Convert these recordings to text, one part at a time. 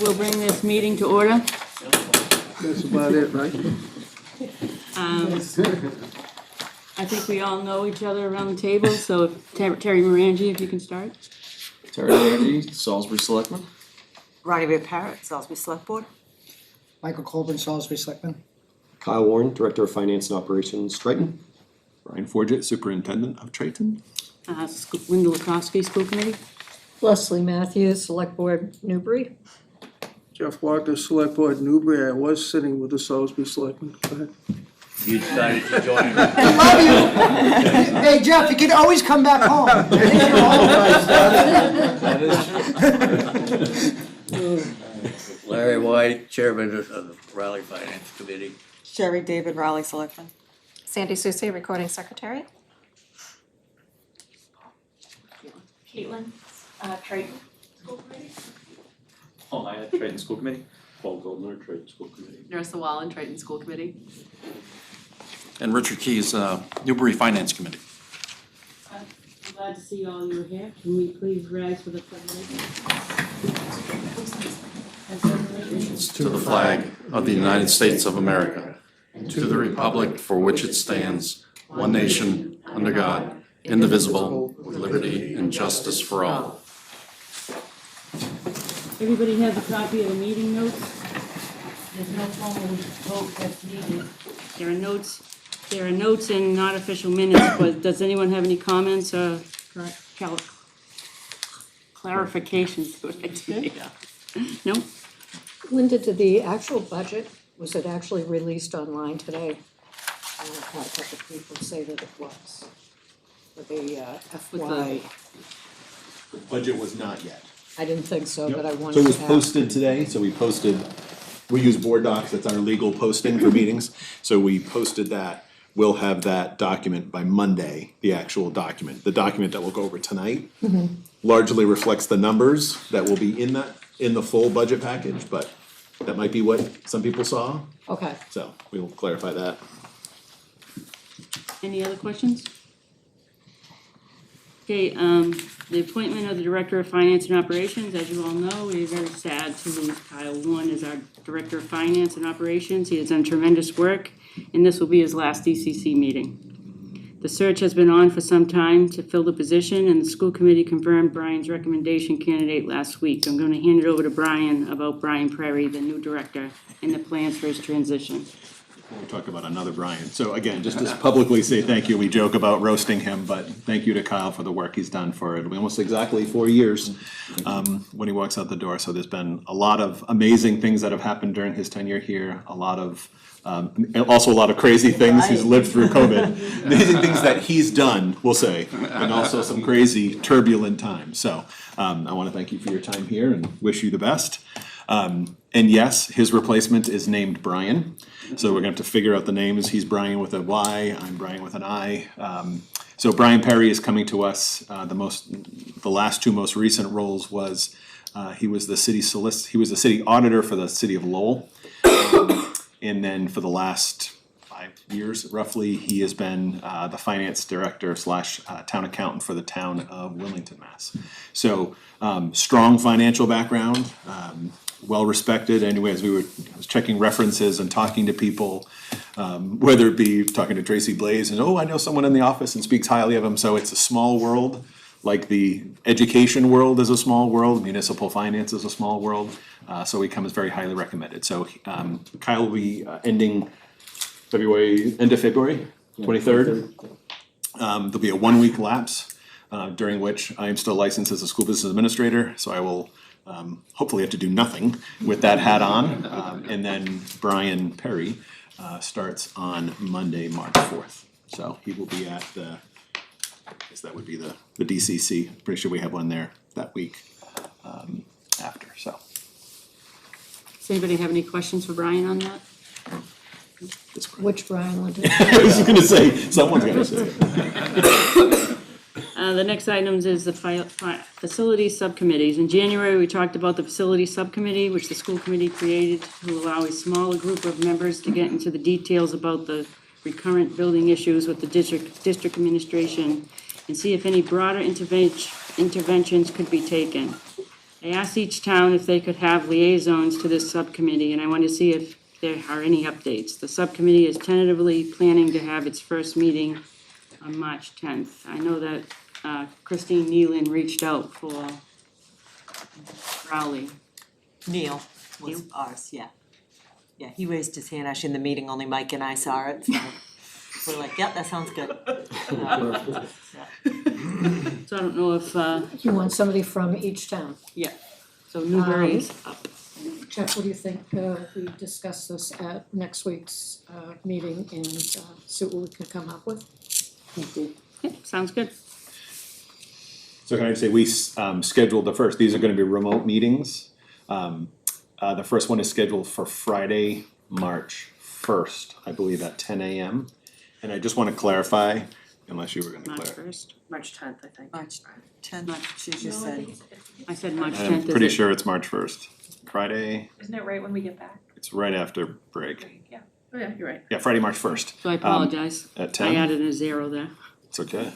we'll bring this meeting to order. That's about it, right? I think we all know each other around the table, so if Terry Morangi, if you can start. Terry Morangi, Salisbury Selectman. Ronnie Ray Parrott, Salisbury Select Board. Michael Colburn, Salisbury Selectman. Kyle Warren, Director of Finance and Operations, Triton. Brian Forget, Superintendent of Triton. Linda Lukowski, School Committee. Leslie Matthews, Select Board, Newbury. Jeff Walker, Select Board, Newbury. I was sitting with the Salisbury Selectmen. Go ahead. You decided to join. I love you. Hey, Jeff, you can always come back home. Larry White, Chairman of the Raleigh Finance Committee. Sherry David, Raleigh Selectman. Sandy Susie, Recording Secretary. Caitlin, Triton School Committee. Oh, I had Triton School Committee. Paul Goldner, Triton School Committee. Narissa Wallen, Triton School Committee. And Richard Keys, Newbury Finance Committee. I'm glad to see all you here. Can we please rise for the pledge? To the flag of the United States of America, to the republic for which it stands, one nation, under God, indivisible, with liberty and justice for all. Everybody has a copy of the meeting notes. There's no formal vote that's needed. There are notes and not official minutes, but does anyone have any comments or clarifications? No? Linda, did the actual budget, was it actually released online today? I had a couple of people say that it was. For the FY, The budget was not yet. I didn't think so, but I wanted So to it was ask. posted today, we use Board Docs, that's our legal posting for meetings. So we posted that, we'll have that document by Monday, the actual document. The document that we'll go over tonight largely reflects the numbers that will be in the full budget package, but that might be what some people saw, Okay, so we'll clarify that. Any other questions? Okay, the appointment of the Director of Finance and Operations, as you all know, we're very sad to lose Kyle Warren as our Director of Finance and Operations. He has done tremendous work, and this will be his last DCC meeting. The search has been on for some time to fill the position, and the school committee confirmed Brian's recommendation candidate last week. I'm going to hand it over to Brian about Brian Prairie, the new director, and the plans for his transition. We'll talk about another Brian. So again, just to publicly say thank you, we joke about roasting him, but thank you to Kyle for the work he's done for almost exactly 4 years when he walks out the door. So there's been a lot of amazing things that have happened during his tenure here, a lot of also a lot of crazy things. He's lived through COVID. Amazing things that he's done, we'll say, and also some crazy turbulent times. So I want to thank you for your time here and wish you the best. And yes, his replacement is named Brian. So we're gonna have to figure out the names. He's Brian with a Y, I'm Brian with an I. So Brian Perry is coming to us. The last two most recent roles was he was the city auditor for the city of Lowell. And then for the last 5 years, roughly, he has been the finance director / town accountant for the town of Wilmington, Mass. So strong financial background, well respected. Anyways, I was checking references and talking to people, whether it be talking to Tracy Blaze and I know someone in the office and speaks highly of him. So it's a small world, like the education world is a small world, municipal finance is a small world. So he comes very highly recommended. So Kyle will be ending end of February, 23rd. There'll be a 1-week lapse during which I am still licensed as a school business administrator. So I will hopefully have to do nothing with that hat on. And then Brian Perry starts on Monday, March 4th. So he will be at I guess that would be the DCC. Pretty sure we have one there that week after, so. Does anybody have any questions for Brian on that? which Brian Linda? I was just gonna say, someone's gonna say it. The next items is the facility subcommittees. In January, we talked about the facility subcommittee, which the school committee created to allow a smaller group of members to get into the details about the recurrent building issues with the district administration and see if any broader interventions could be taken. I asked each town if they could have liaisons to this subcommittee, and I wanted to see if there are any updates. The subcommittee is tentatively planning to have its first meeting on March 10th. I know that Christine Nealon reached out for Rowley. Neil was Neil? ours, yeah. Yeah, he raised his hand actually in the meeting, only Mike and I saw it, so we're like, yep, that sounds good. So I don't know if, You want somebody from each town. yeah, so Newbury is up. Jeff, what do you think, we discuss this at next week's, meeting and, see what we can come up with? Yeah, sounds good. So can I say, we scheduled the first, these are gonna be remote meetings. The first one is scheduled for Friday, March 1st, I believe at 10 a.m. And I just wanna clarify, unless you were gonna March clarify. 1st. March 10th, I think. March 10th, she just said. I said March 10th. I'm is pretty it? sure it's March 1st. Friday, Isn't it right when we get back? it's right after break. Yeah. Oh, yeah, you're right. Yeah, Friday, March 1st. So I apologize. At I 10? added a 0 there. It's okay.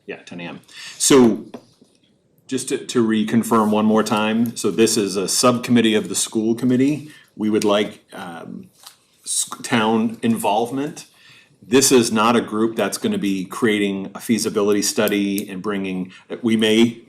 Yeah, 10 a.m. So just to reconfirm one more time, so this is a subcommittee of the school committee. We would like town involvement. This is not a group that's gonna be creating a feasibility study and we may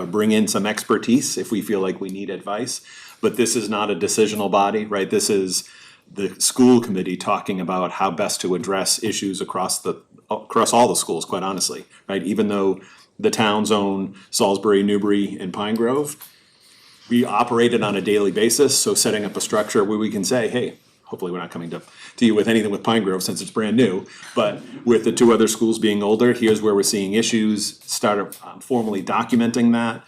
bring in some expertise if we feel like we need advice. But this is not a decisional body, right? This is the school committee talking about how best to address issues across all the schools, quite honestly, right? Even though the towns own Salisbury, Newbury, and Pine Grove, we operate it on a daily basis, so setting up a structure where we can say, hey, hopefully we're not coming to you with anything with Pine Grove since it's brand new, but with the two other schools being older, here's where we're seeing issues, start formally documenting that.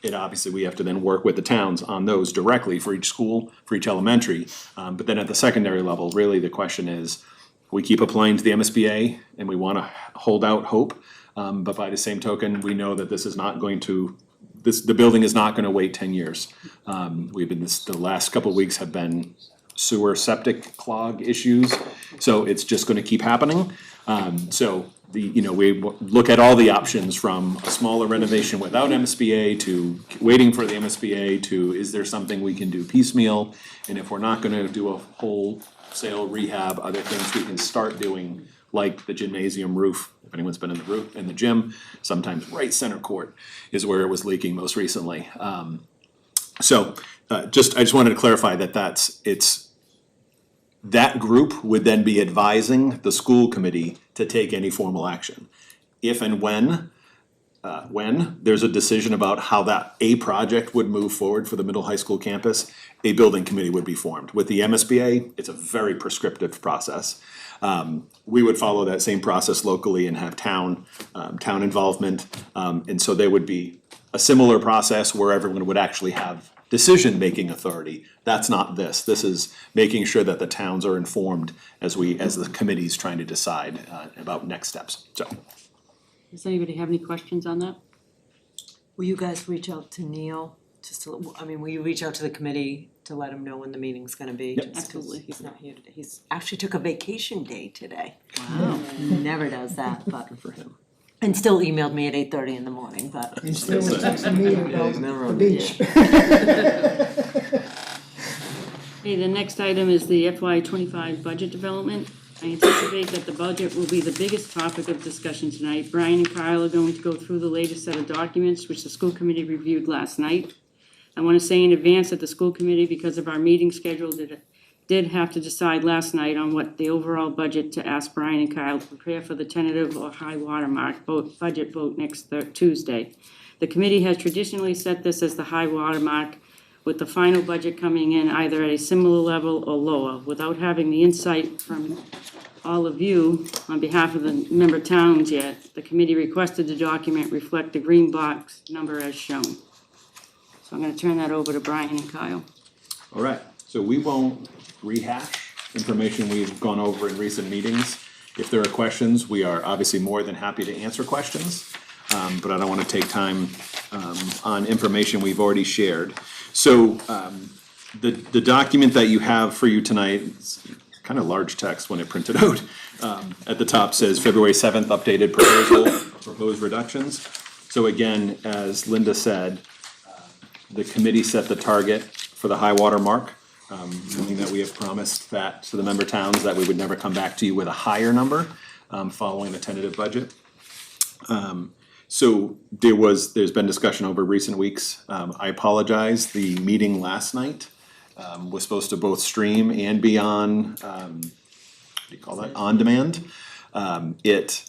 It obviously, we have to then work with the towns on those directly for each school, for each elementary. But then at the secondary level, really the question is, we keep applying to the MSBA and we wanna hold out hope. But by the same token, we know that this is not going to, the building is not gonna wait 10 years. The last couple of weeks have been sewer septic clog issues, so it's just gonna keep happening. We look at all the options from a smaller renovation without MSBA to waiting for the MSBA to, is there something we can do piecemeal? And if we're not gonna do a wholesale rehab, other things we can start doing, like the gymnasium roof. If anyone's been in the roof, in the gym, sometimes right center court is where it was leaking most recently. I just wanted to clarify that group would then be advising the school committee to take any formal action. If and when there's a decision about how a project would move forward for the middle high school campus, a building committee would be formed. With the MSBA, it's a very prescriptive process. We would follow that same process locally and have town involvement. And so there would be a similar process where everyone would actually have decision-making authority. That's not this. This is making sure that the towns are informed as the committee's trying to decide about next steps. So, Does anybody have any questions on that? Will you guys reach out to Neil, will you reach out to the committee to let him know when the meeting's gonna be? Yep. Just 'cause Absolutely. He's not here today, he's actually took a vacation day today. Wow. Never does that, but, good for him. and still emailed me at 8:30 in the morning, but. He's still texting me about the beach. Okay, the next item is the FY '25 budget development. I anticipate that the budget will be the biggest topic of discussion tonight. Brian and Kyle are going to go through the latest set of documents which the school committee reviewed last night. I want to say in advance that the school committee, because of our meeting schedule, did have to decide last night on what the overall budget to ask Brian and Kyle to prepare for the tentative or high watermark budget vote next Tuesday. The committee has traditionally set this as the high watermark, with the final budget coming in either at a similar level or lower. Without having the insight from all of you on behalf of the member towns yet, the committee requested the document reflect the green box number as shown. So I'm gonna turn that over to Brian and Kyle. All right, so we won't rehash information we've gone over in recent meetings. If there are questions, we are obviously more than happy to answer questions, but I don't want to take time on information we've already shared. So the document that you have for you tonight, it's kind of large text when it printed out. At the top says February 7th updated proposed reductions. So again, as Linda said, the committee set the target for the high water mark, knowing that we have promised that to the member towns that we would never come back to you with a higher number following the tentative budget. So there's been discussion over recent weeks. I apologize, the meeting last night was supposed to both stream and be on, what do you call that, on demand. It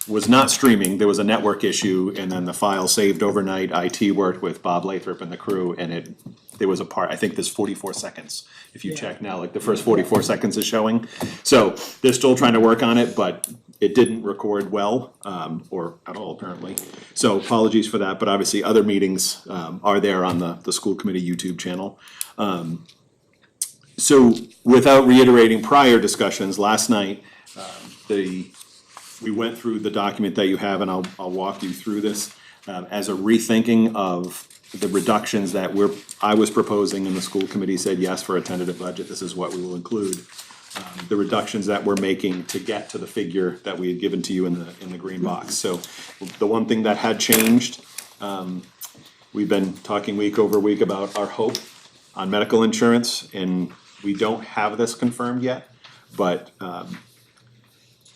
was not streaming, there was a network issue, and then the file saved overnight. IT worked with Bob Lathrop and the crew, and there was a part, I think there's 44 seconds. If you check now, like the first 44 seconds is showing. So they're still trying to work on it, but it didn't record well, or at all apparently. So apologies for that, but obviously other meetings are there on the school committee YouTube channel. So without reiterating prior discussions, last night, we went through the document that you have, and I'll walk you through this as a rethinking of the reductions that I was proposing, and the school committee said yes for a tentative budget. This is what we will include. The reductions that we're making to get to the figure that we had given to you in the green box. So the one thing that had changed, we've been talking week over week about our hope on medical insurance, and we don't have this confirmed yet, but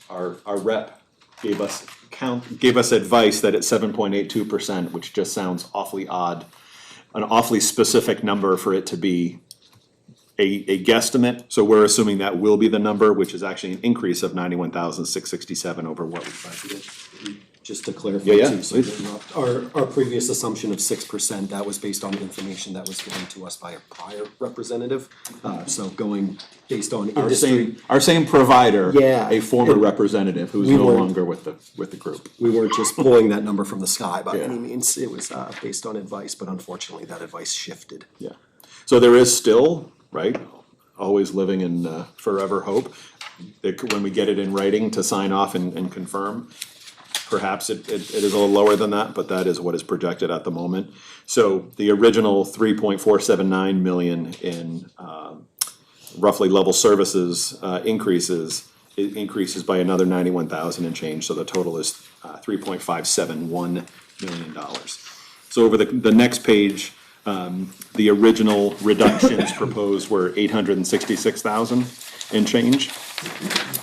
our rep gave us advice that it's 7.82%, which just sounds awfully odd, an awfully specific number for it to be a guesstimate. So we're assuming that will be the number, which is actually an increase of 91,667 over what we budgeted. Just to clarify, Yeah, too, so to interrupt, our previous assumption of 6%, that was based on information that was given to us by a prior representative. So going based on industry, Our same provider, Yeah. a former representative who's We no weren't- longer with the group. we weren't just pulling that number from the sky by Yeah. any means. It was based on advice, but unfortunately that advice shifted. Yeah. So there is still, right, always living in forever hope, that when we get it in writing to sign off and confirm, perhaps it is a little lower than that, but that is what is projected at the moment. So the original 3.479 million in roughly level services increases, it increases by another 91,000 and change, so the total is $3.571 million. So over the next page, the original reductions proposed were 866,000 and change.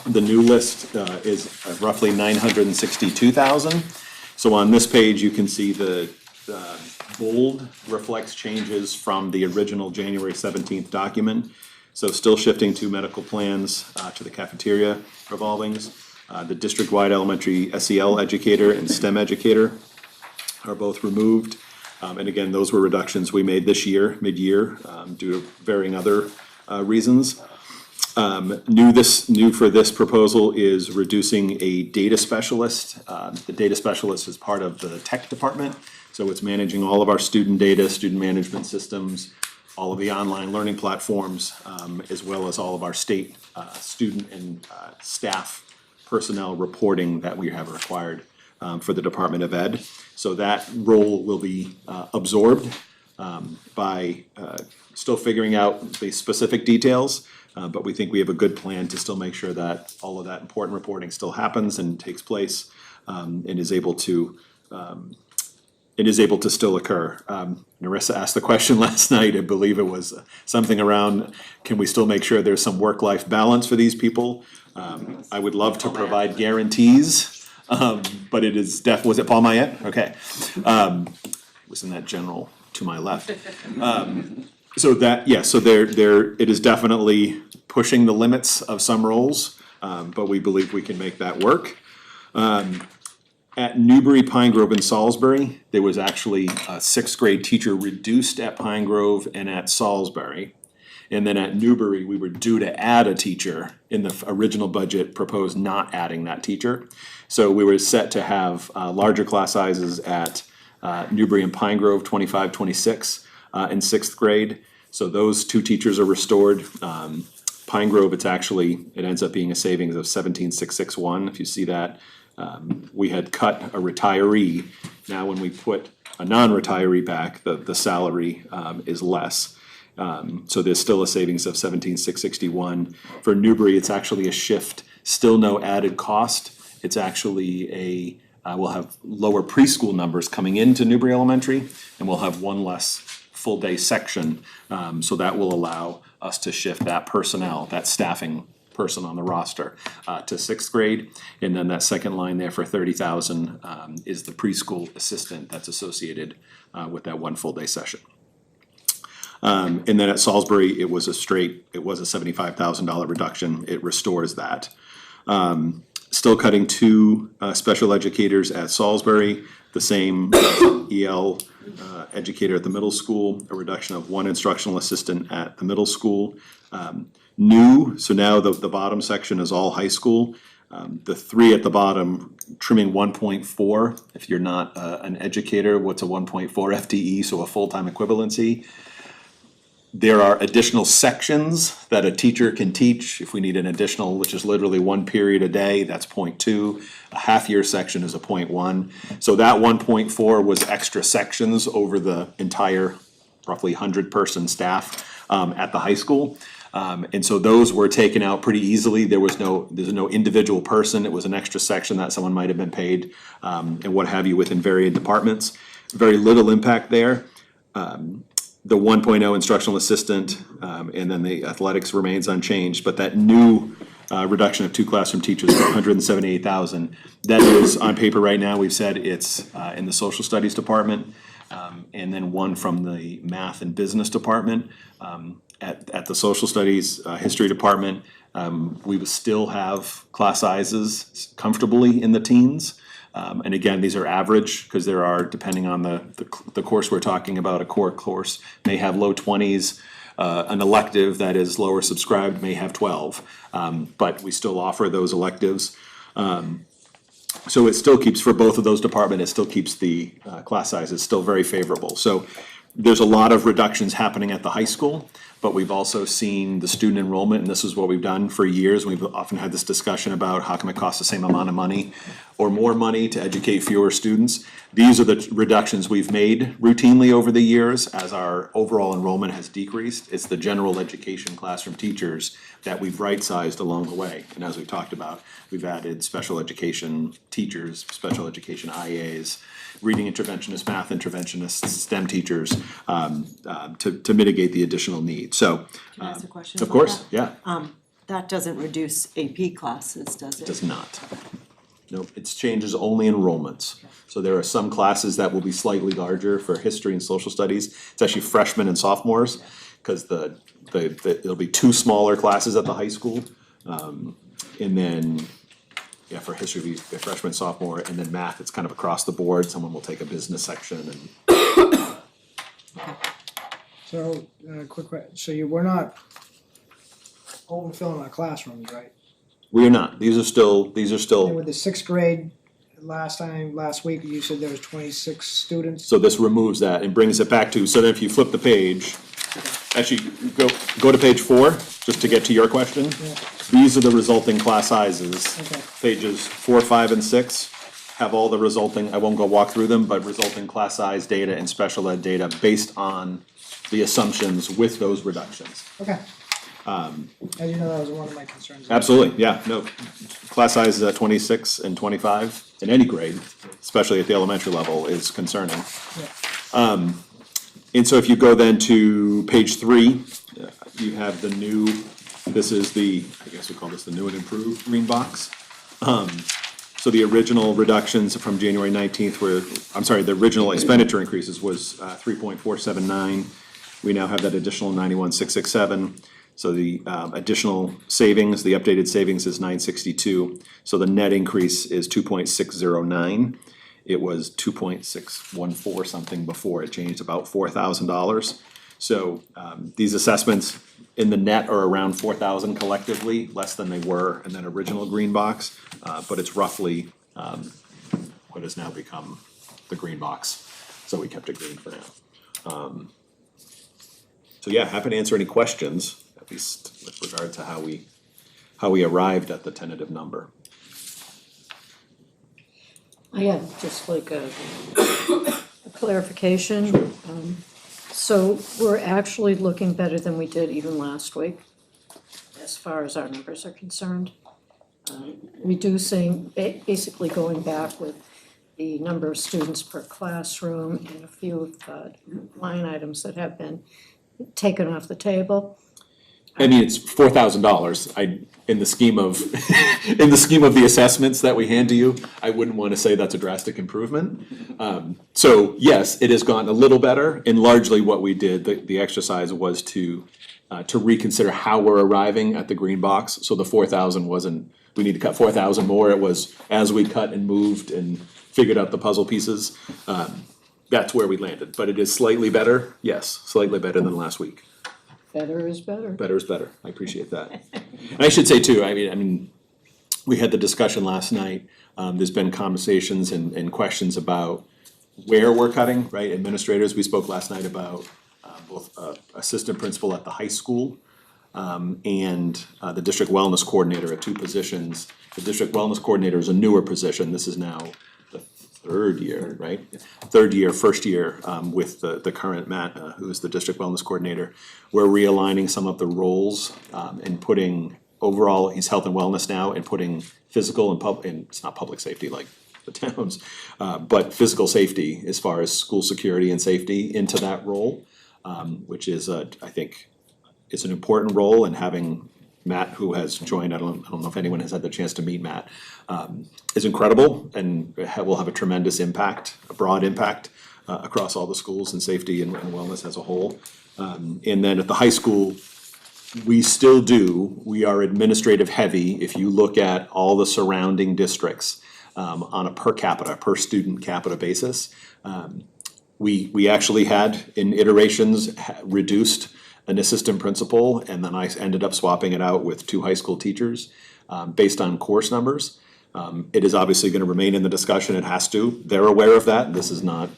The new list is roughly 962,000. So on this page, you can see the bold reflects changes from the original January 17th document. So still shifting to medical plans, to the cafeteria revolvings. The district-wide elementary SEL educator and STEM educator are both removed. And again, those were reductions we made this year, mid-year, due to varying other reasons. New for this proposal is reducing a data specialist. The data specialist is part of the tech department, so it's managing all of our student data, student management systems, all of the online learning platforms, as well as all of our state student and staff personnel reporting that we have required for the Department of Ed. So that role will be absorbed by still figuring out the specific details. But we think we have a good plan to still make sure that all of that important reporting still happens and takes place, and is able to still occur. Narissa asked the question last night, I believe it was something around, can we still make sure there's some work-life balance for these people? I would love to provide guarantees, but it is was it Paul Mayette? Okay. Was in that general to my left. So that, yeah, so it is definitely pushing the limits of some roles, but we believe we can make that work. At Newbury, Pine Grove, and Salisbury, there was actually a sixth grade teacher reduced at Pine Grove and at Salisbury. And then at Newbury, we were due to add a teacher. In the original budget, proposed not adding that teacher. So we were set to have larger class sizes at Newbury and Pine Grove, 25, 26. In sixth grade, so those two teachers are restored. Pine Grove, it ends up being a savings of 17,661. If you see that, we had cut a retiree. Now, when we put a non-retiree back, the salary is less. So there's still a savings of 17,661. For Newbury, it's actually a shift. Still no added cost. It's actually we'll have lower preschool numbers coming into Newbury Elementary, and we'll have one less full-day section. So that will allow us to shift that personnel, that staffing person on the roster, to sixth grade. And then that second line there for 30,000 is the preschool assistant that's associated with that one full-day session. And then at Salisbury, it was a $75,000 reduction. It restores that. Still cutting 2 special educators at Salisbury, the same EL educator at the middle school, a reduction of 1 instructional assistant at the middle school. New, so now the bottom section is all high school. The 3 at the bottom, trimming 1.4. If you're not an educator, what's a 1.4 FTE, so a full-time equivalency? There are additional sections that a teacher can teach. If we need an additional, which is literally 1 period a day, that's 0.2. A half-year section is a 0.1. So that 1.4 was extra sections over the entire roughly 100-person staff at the high school. And so those were taken out pretty easily. There's no individual person. It was an extra section that someone might have been paid, and what have you within varied departments. Very little impact there. The 1.0 instructional assistant, and then the athletics remains unchanged, but that new reduction of 2 classroom teachers for 178,000, that is on paper right now. We've said it's in the social studies department, and then 1 from the math and business department. At the social studies history department, we would still have class sizes comfortably in the teens. And again, these are average, because there are, depending on the course we're talking about, a core course may have low 20s, an elective that is lower subscribed may have 12, but we still offer those electives. So it still keeps, for both of those departments, it still keeps the class sizes still very favorable. So there's a lot of reductions happening at the high school, but we've also seen the student enrollment, and this is what we've done for years. We've often had this discussion about how come it costs the same amount of money or more money to educate fewer students. These are the reductions we've made routinely over the years as our overall enrollment has decreased. It's the general education classroom teachers that we've right-sized along the way. And as we've talked about, we've added special education teachers, special education IAs, reading interventionists, math interventionists, STEM teachers, to mitigate the additional need. So, Can I ask a question of about course, that? yeah, That doesn't reduce AP classes, does it? does not. Nope, it changes only enrollments. So there are some classes that will be slightly larger for history and social studies. It's actually freshmen and sophomores, because it'll be 2 smaller classes at the high school. And then, yeah, for history, it'll be freshman, sophomore, and then math, it's kind of across the board. Someone will take a business section and. So, quick question, so we're not overfilling our classrooms, right? We are not. These are And still, with the 6th grade, last week, you said there was 26 students. so this removes that and brings it back to, so then if you flip the page, actually, go to page 4, just to get to your question. Yeah. These are the resulting class sizes. Okay. Pages 4, 5, and 6 have all the resulting, I won't go walk through them, but resulting class size data and special ed data based on the assumptions with those reductions. Okay. I didn't know that was one of my concerns. Absolutely, yeah, no, class sizes at 26 and 25 in any grade, especially at the elementary level, is concerning. Yeah. And so if you go then to page 3, you have the new, this is the, I guess we call this the new and improved green box. So the original reductions from January 19th were, I'm sorry, the original expenditure increases was 3.479. We now have that additional 91,667. So the additional savings, the updated savings is 962. So the net increase is 2.609. It was 2.614 something before. It changed about $4,000. So these assessments in the net are around 4,000 collectively, less than they were in that original green box. But it's roughly what has now become the green box. So we kept it green for now. So yeah, happy to answer any questions, at least with regard to how we arrived at the tentative number. I have just like a clarification. So we're actually looking better than we did even last week, as far as our numbers are concerned. Reducing, basically going back with the number of students per classroom and a few of the line items that have been taken off the table. I mean, it's $4,000. In the scheme of, in the scheme of the assessments that we hand to you, I wouldn't wanna say that's a drastic improvement. So yes, it has gone a little better, and largely what we did, the exercise was to reconsider how we're arriving at the green box. So the 4,000 wasn't, we need to cut 4,000 more, it was as we cut and moved and figured out the puzzle pieces, that's where we landed. But it is slightly better, yes, slightly better than last week. Better is better. Better is better, I appreciate that. And I should say too, I mean, we had the discussion last night, there's been conversations and questions about where we're cutting, right? Administrators, we spoke last night about both assistant principal at the high school and the district wellness coordinator at 2 positions. The district wellness coordinator is a newer position, this is now the 3rd year, right? 3rd year, 1st year with the current Matt, who is the district wellness coordinator. We're realigning some of the roles and putting overall, he's health and wellness now, and putting physical and it's not public safety like the towns, but physical safety as far as school security and safety into that role, which is, I think, it's an important role, and having Matt, who has joined, I don't know if anyone has had the chance to meet Matt, is incredible and will have a tremendous impact, a broad impact across all the schools and safety and wellness as a whole. And then at the high school, we are administrative heavy if you look at all the surrounding districts on a per student capita basis. We actually had, in iterations, reduced an assistant principal, and then I ended up swapping it out with 2 high school teachers based on course numbers. It is obviously gonna remain in the discussion, it has to, they're aware of that, this is not,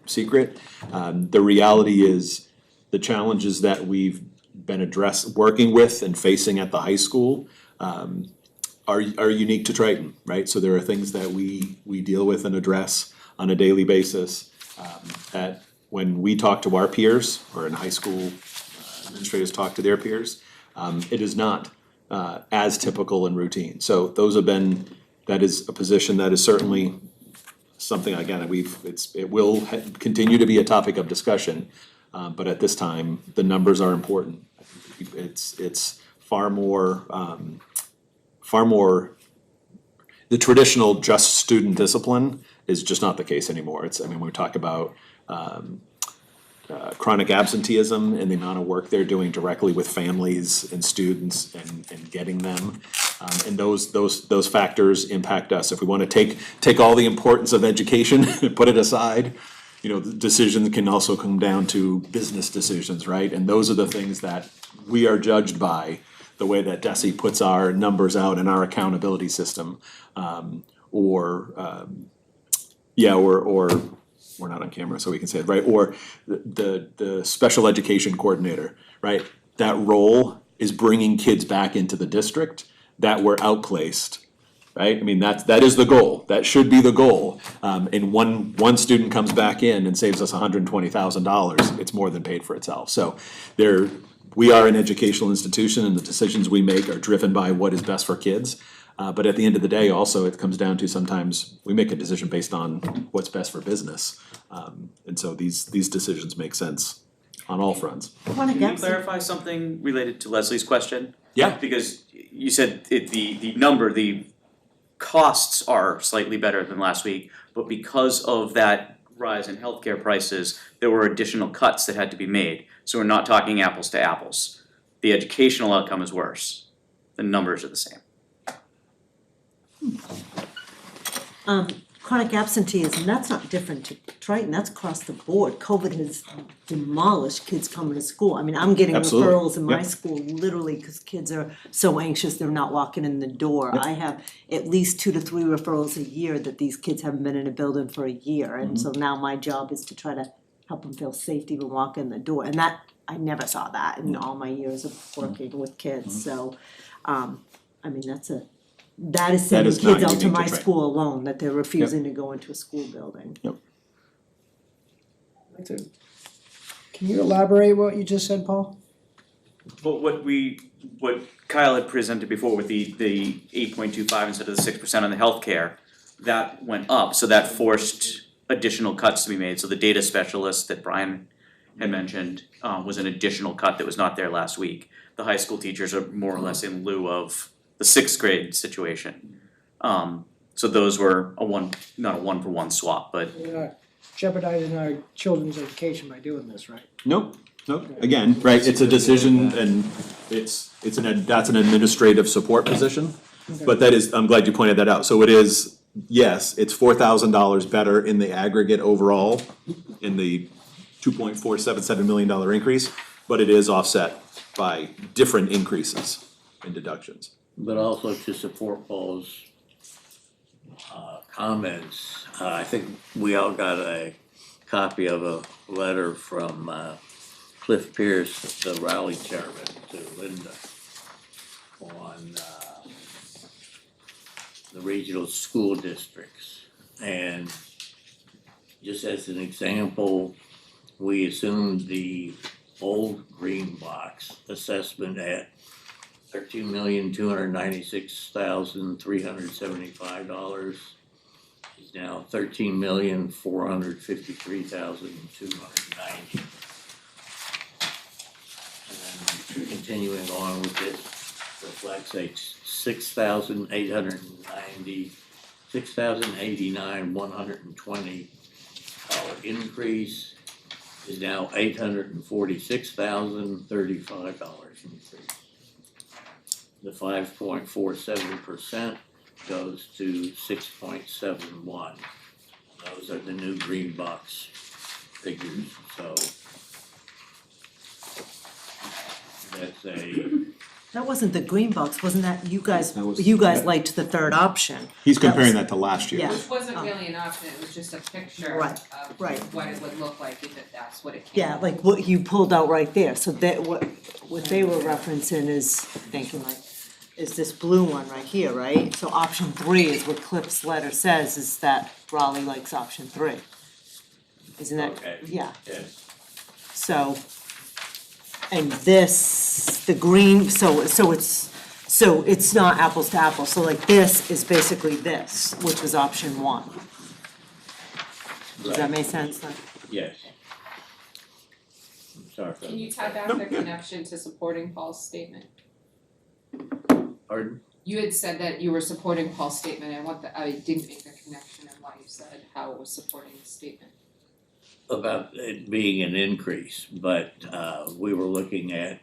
secret. The reality is, the challenges that we've been working with and facing at the high school are unique to Triton, right? So there are things that we deal with and address on a daily basis that when we talk to our peers, or in high school, administrators talk to their peers, it is not as typical and routine. So that is a position that is certainly something, again, it will continue to be a topic of discussion, but at this time, the numbers are important. It's far more, the traditional just student discipline is just not the case anymore. When we talk about chronic absenteeism and the amount of work they're doing directly with families and students and getting them. And those factors impact us. If we wanna take all the importance of education and put it aside, the decisions can also come down to business decisions, right? And those are the things that we are judged by, the way that DESE puts our numbers out in our accountability system. Or we're not on camera, so we can say it, right? Or the special education coordinator, right? That role is bringing kids back into the district that were outplaced, right? That is the goal, that should be the goal. And one student comes back in and saves us $120,000, it's more than paid for itself. So we are an educational institution, and the decisions we make are driven by what is best for kids. But at the end of the day, also, it comes down to sometimes we make a decision based on what's best for business. And so these decisions make sense on all fronts. Can you clarify something related to Leslie's question? Yeah. Because you said the costs are slightly better than last week, but because of that rise in healthcare prices, there were additional cuts that had to be made. So we're not talking apples to apples. The educational outcome is worse. The numbers are the same. Chronic absenteeism, that's not different to Triton, that's across the board. COVID has demolished kids coming to school. I'm getting Absolutely. referrals in my Yep. school literally because kids are so anxious they're not walking in the door. Yep. I have at least 2 to 3 referrals a year that these kids haven't been in a building for a year. And so now my job is to try to help them feel safe to even walk in the door. And that, I never saw that in all my years of working with kids. So, that is sending is not kids out to unique to my Triton. school alone, that they're refusing to go into a school building. Can you elaborate what you just said, Paul? But what Kyle had presented before with the 8.25 instead of the 6% on the healthcare, that went up, so that forced additional cuts to be made. So the data specialist that Brian had mentioned was an additional cut that was not there last week. The high school teachers are more or less in lieu of the sixth grade situation. So those were not a one-for-one swap, but We're not jeopardizing our children's education by doing this, right? Nope, nope, again, right, it's a decision and that's an administrative support position. But that is, I'm glad you pointed that out, so it is, yes, it's $4,000 better in the aggregate overall, in the $2.477 million increase, but it is offset by different increases in deductions. But also to support Paul's comments, I think we all got a copy of a letter from Cliff Pierce, the Raleigh chairman, to Linda on the regional school districts. And just as an example, we assumed the old green box assessment at $13,296,375 is now $13,453,290. And then continuing on with this, reflects a $6,089 increase is now $846,035 increase. The 5.47% goes to 6.71. Those are the new green box figures, so that's That wasn't the green box, wasn't that, you guys That was- liked the third option. He's comparing was- that to last year. Yeah. Which wasn't really an option, it was just a picture Right, of right. what it would look like if that's what it came. Yeah, like what you pulled out right there, so that, what they were referencing is, thank you, Mike, is this blue one right here, right? So option 3 is what Cliff's letter says, is that Raleigh likes option 3. Isn't that, Okay. yeah, yes. so, and this, the green, so it's not apples to apples, so like this is basically this, which was option 1. Does that make sense then? Yes. I'm sorry for Can you tie back the connection to supporting Paul's statement? Pardon? You had said that you were supporting Paul's statement, and I didn't make the connection in why you said how it was supporting the statement. About it being an increase, but we were looking at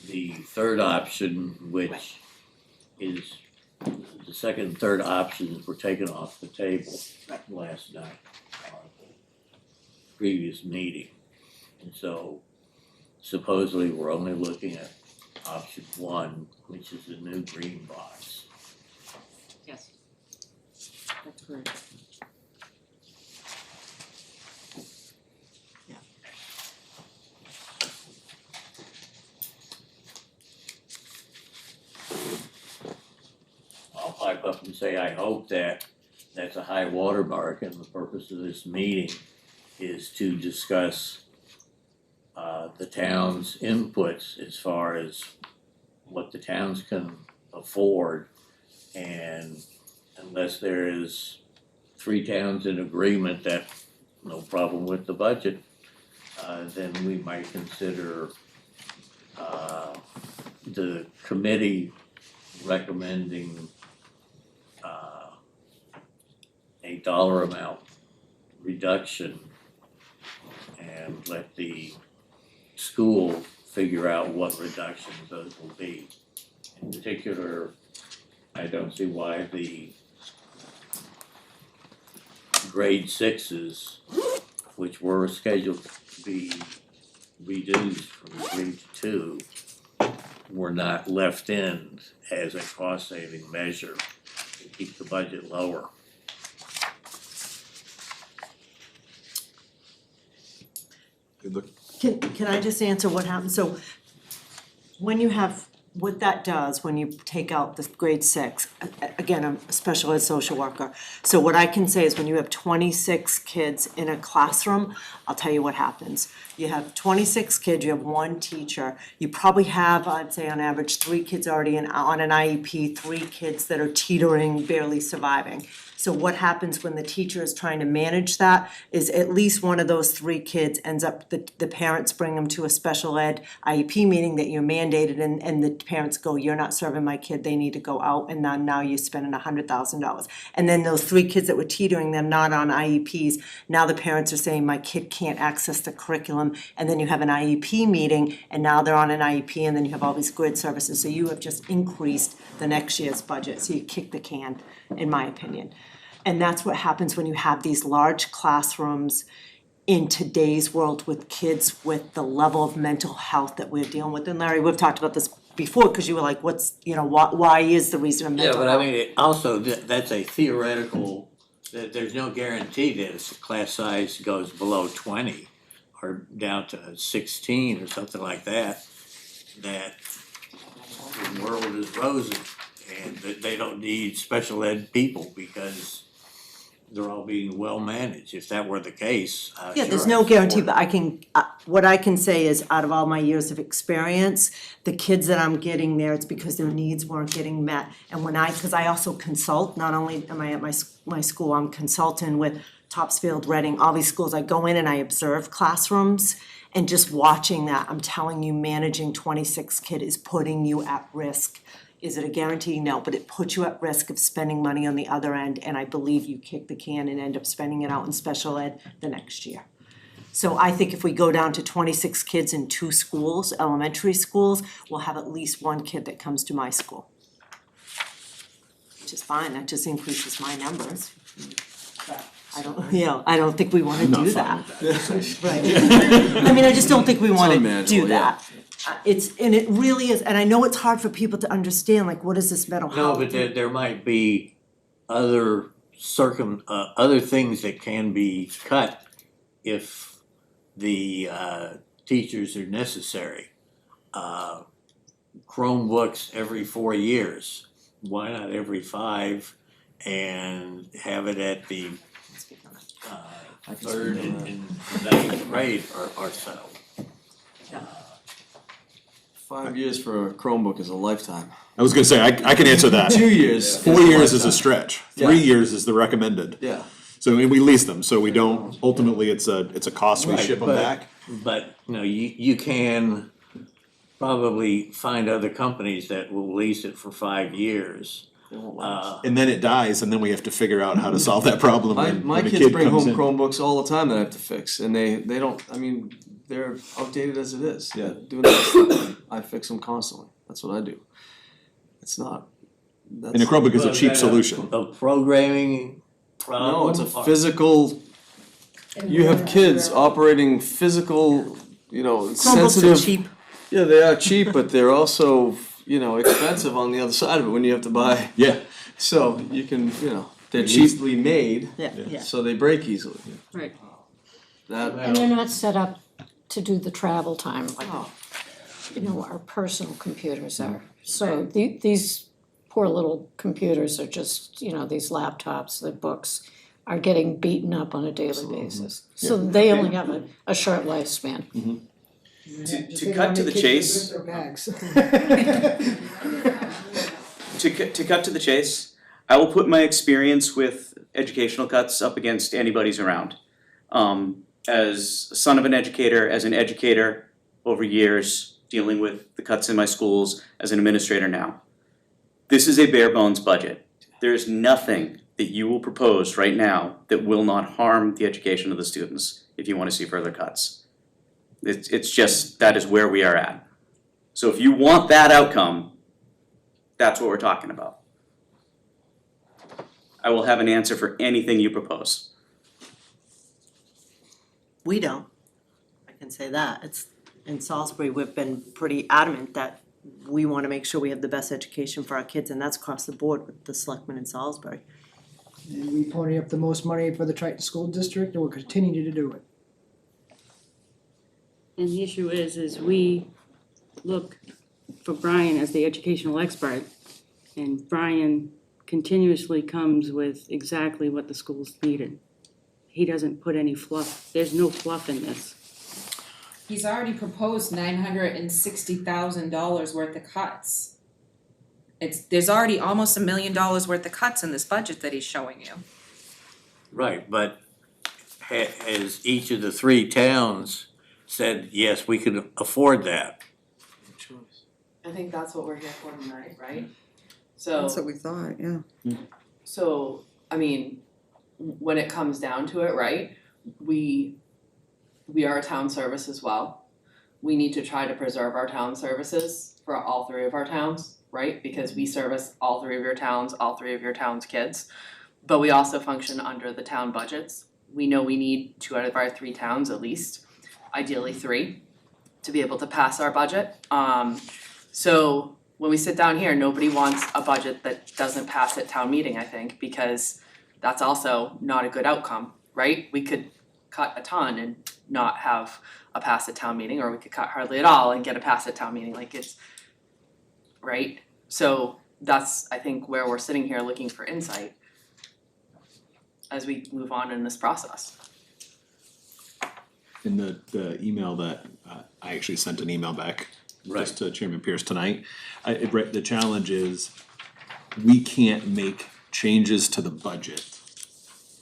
the third option, which is, the second and third options were taken off the table last night on the previous meeting. And so supposedly we're only looking at option 1, which is the new green box. Yes. That's correct. I'll pipe up and say, I hope that that's a high water mark, and the purpose of this meeting is to discuss the town's inputs as far as what the towns can afford. And unless there is 3 towns in agreement that no problem with the budget, then we might consider the committee recommending a dollar amount reduction and let the school figure out what reductions those will be. In particular, I don't see why the grade 6s, which were scheduled to be reduced from 3 to 2, were not left in as a cost-saving measure to keep the budget lower. Good look. Can I just answer what happened? So when you have, what that does, when you take out the grade 6, again, I'm a special ed social worker. So what I can say is when you have 26 kids in a classroom, I'll tell you what happens. You have 26 kids, you have 1 teacher, you probably have, I'd say on average, 3 kids already on an IEP, 3 kids that are teetering, barely surviving. So what happens when the teacher is trying to manage that is at least one of those 3 kids ends up, the parents bring them to a special ed IEP meeting that you're mandated and the parents go, you're not serving my kid, they need to go out, and now you're spending $100,000. And then those 3 kids that were teetering, them not on IEPs, now the parents are saying, my kid can't access the curriculum, and then you have an IEP meeting, and now they're on an IEP, and then you have all these grid services, so you have just increased the next year's budget, so you kick the can, in my opinion. And that's what happens when you have these large classrooms in today's world with kids with the level of mental health that we're dealing with. And Larry, we've talked about this before, because you were like, why is the reason of mental health? Yeah, but I mean, it also, that's a theoretical, that there's no guarantee that if the class size goes below 20 or down to 16 or something like that, that the world is rosy and that they don't need special ed people because they're all being well managed. If that were the case, Yeah, there's sure, no I'd guarantee, support but what I can say is, out of all my years of experience, the kids that I'm getting there, it's because their needs weren't getting met. And because I also consult, not only am I at my school, I'm consulting with Topsfield, Reading, all these schools. I go in and I observe classrooms, and just watching that, I'm telling you, managing 26 kids is putting you at risk. Is it a guarantee? No, but it puts you at risk of spending money on the other end, and I believe you kick the can and end up spending it out in special ed the next year. So I think if we go down to 26 kids in 2 schools, elementary schools, we'll have at least 1 kid that comes to my school. Which is fine, that just increases my numbers. But I don't think we wanna do that. Right. I mean, I just don't think we wanna do that. It really is, and I know it's hard for people to understand, like, what is this mental No, health? but there might be other other things that can be cut if the teachers are necessary. Chromebooks every 4 years, why not every 5, and have it at the 3rd and 9th grade or so. 5 years for a Chromebook is a lifetime. I was gonna say, I can answer that. 2 years. 4 years is a stretch, 3 Yeah. years is the recommended. Yeah. So I mean, we lease them, so we don't, ultimately, it's a cost, we Right, ship them but- back. But, you can probably find other companies that will lease it for 5 years. And then it dies, and then we have to figure out how to solve that problem My when a kids kid bring comes home in. Chromebooks all the time that I have to fix, and they don't, I mean, they're outdated as it is. Yeah. Doing that stuff, I fix them constantly, that's what I do. It's not, And a Chromebook is a cheap solution. A programming problem? no, it's a physical, you have kids operating physical, Chromebooks sensitive. are cheap. Yeah, they are cheap, but they're also, expensive on the other side of it when you have to buy. Yeah. So you can, they're cheaply made, Yeah. so they break easily. Right. And they're not set up to do the travel time like, our personal computers are. So these poor little computers are just, these laptops, the books are getting beaten up on a daily basis. So they only have a short lifespan. To cut to the chase. To cut to the chase, I will put my experience with educational cuts up against anybody's around. As a son of an educator, as an educator over years, dealing with the cuts in my schools, as an administrator now. This is a bare bones budget. There is nothing that you will propose right now that will not harm the education of the students if you want to see further cuts. It's just, that is where we are at. So if you want that outcome, that's what we're talking about. I will have an answer for anything you propose. We don't. I can say that. It's, in Salisbury, we've been pretty adamant that we wanna make sure we have the best education for our kids, and that's across the board with the selectmen in Salisbury. And we pony up the most money for the Triton School District, and we'll continue to do it. And the issue is we look for Brian as the educational expert, and Brian continuously comes with exactly what the schools needed. He doesn't put any fluff, there's no fluff in this. He's already proposed $960,000 worth of cuts. there's already almost $1 million worth of cuts in this budget that he's showing you. Right, but has each of the three towns said, yes, we could afford that? I think that's what we're here for tonight, right? That's So, what we thought, yeah. so, I mean, when it comes down to it, right, we are a town service as well. We need to try to preserve our town services for all three of our towns, right? Because we service all three of your towns, all three of your towns' kids. But we also function under the town budgets. We know we need 2 out of our 3 towns at least, ideally 3, to be able to pass our budget. So when we sit down here, nobody wants a budget that doesn't pass at town meeting, I think, because that's also not a good outcome, right? We could cut a ton and not have a pass at town meeting, or we could cut hardly at all and get a pass at town meeting, like it's, right? So that's, I think, where we're sitting here looking for insight as we move on in this process. In the email that, I actually sent an email back just to Chairman Pierce tonight. The challenge is, we can't make changes to the budget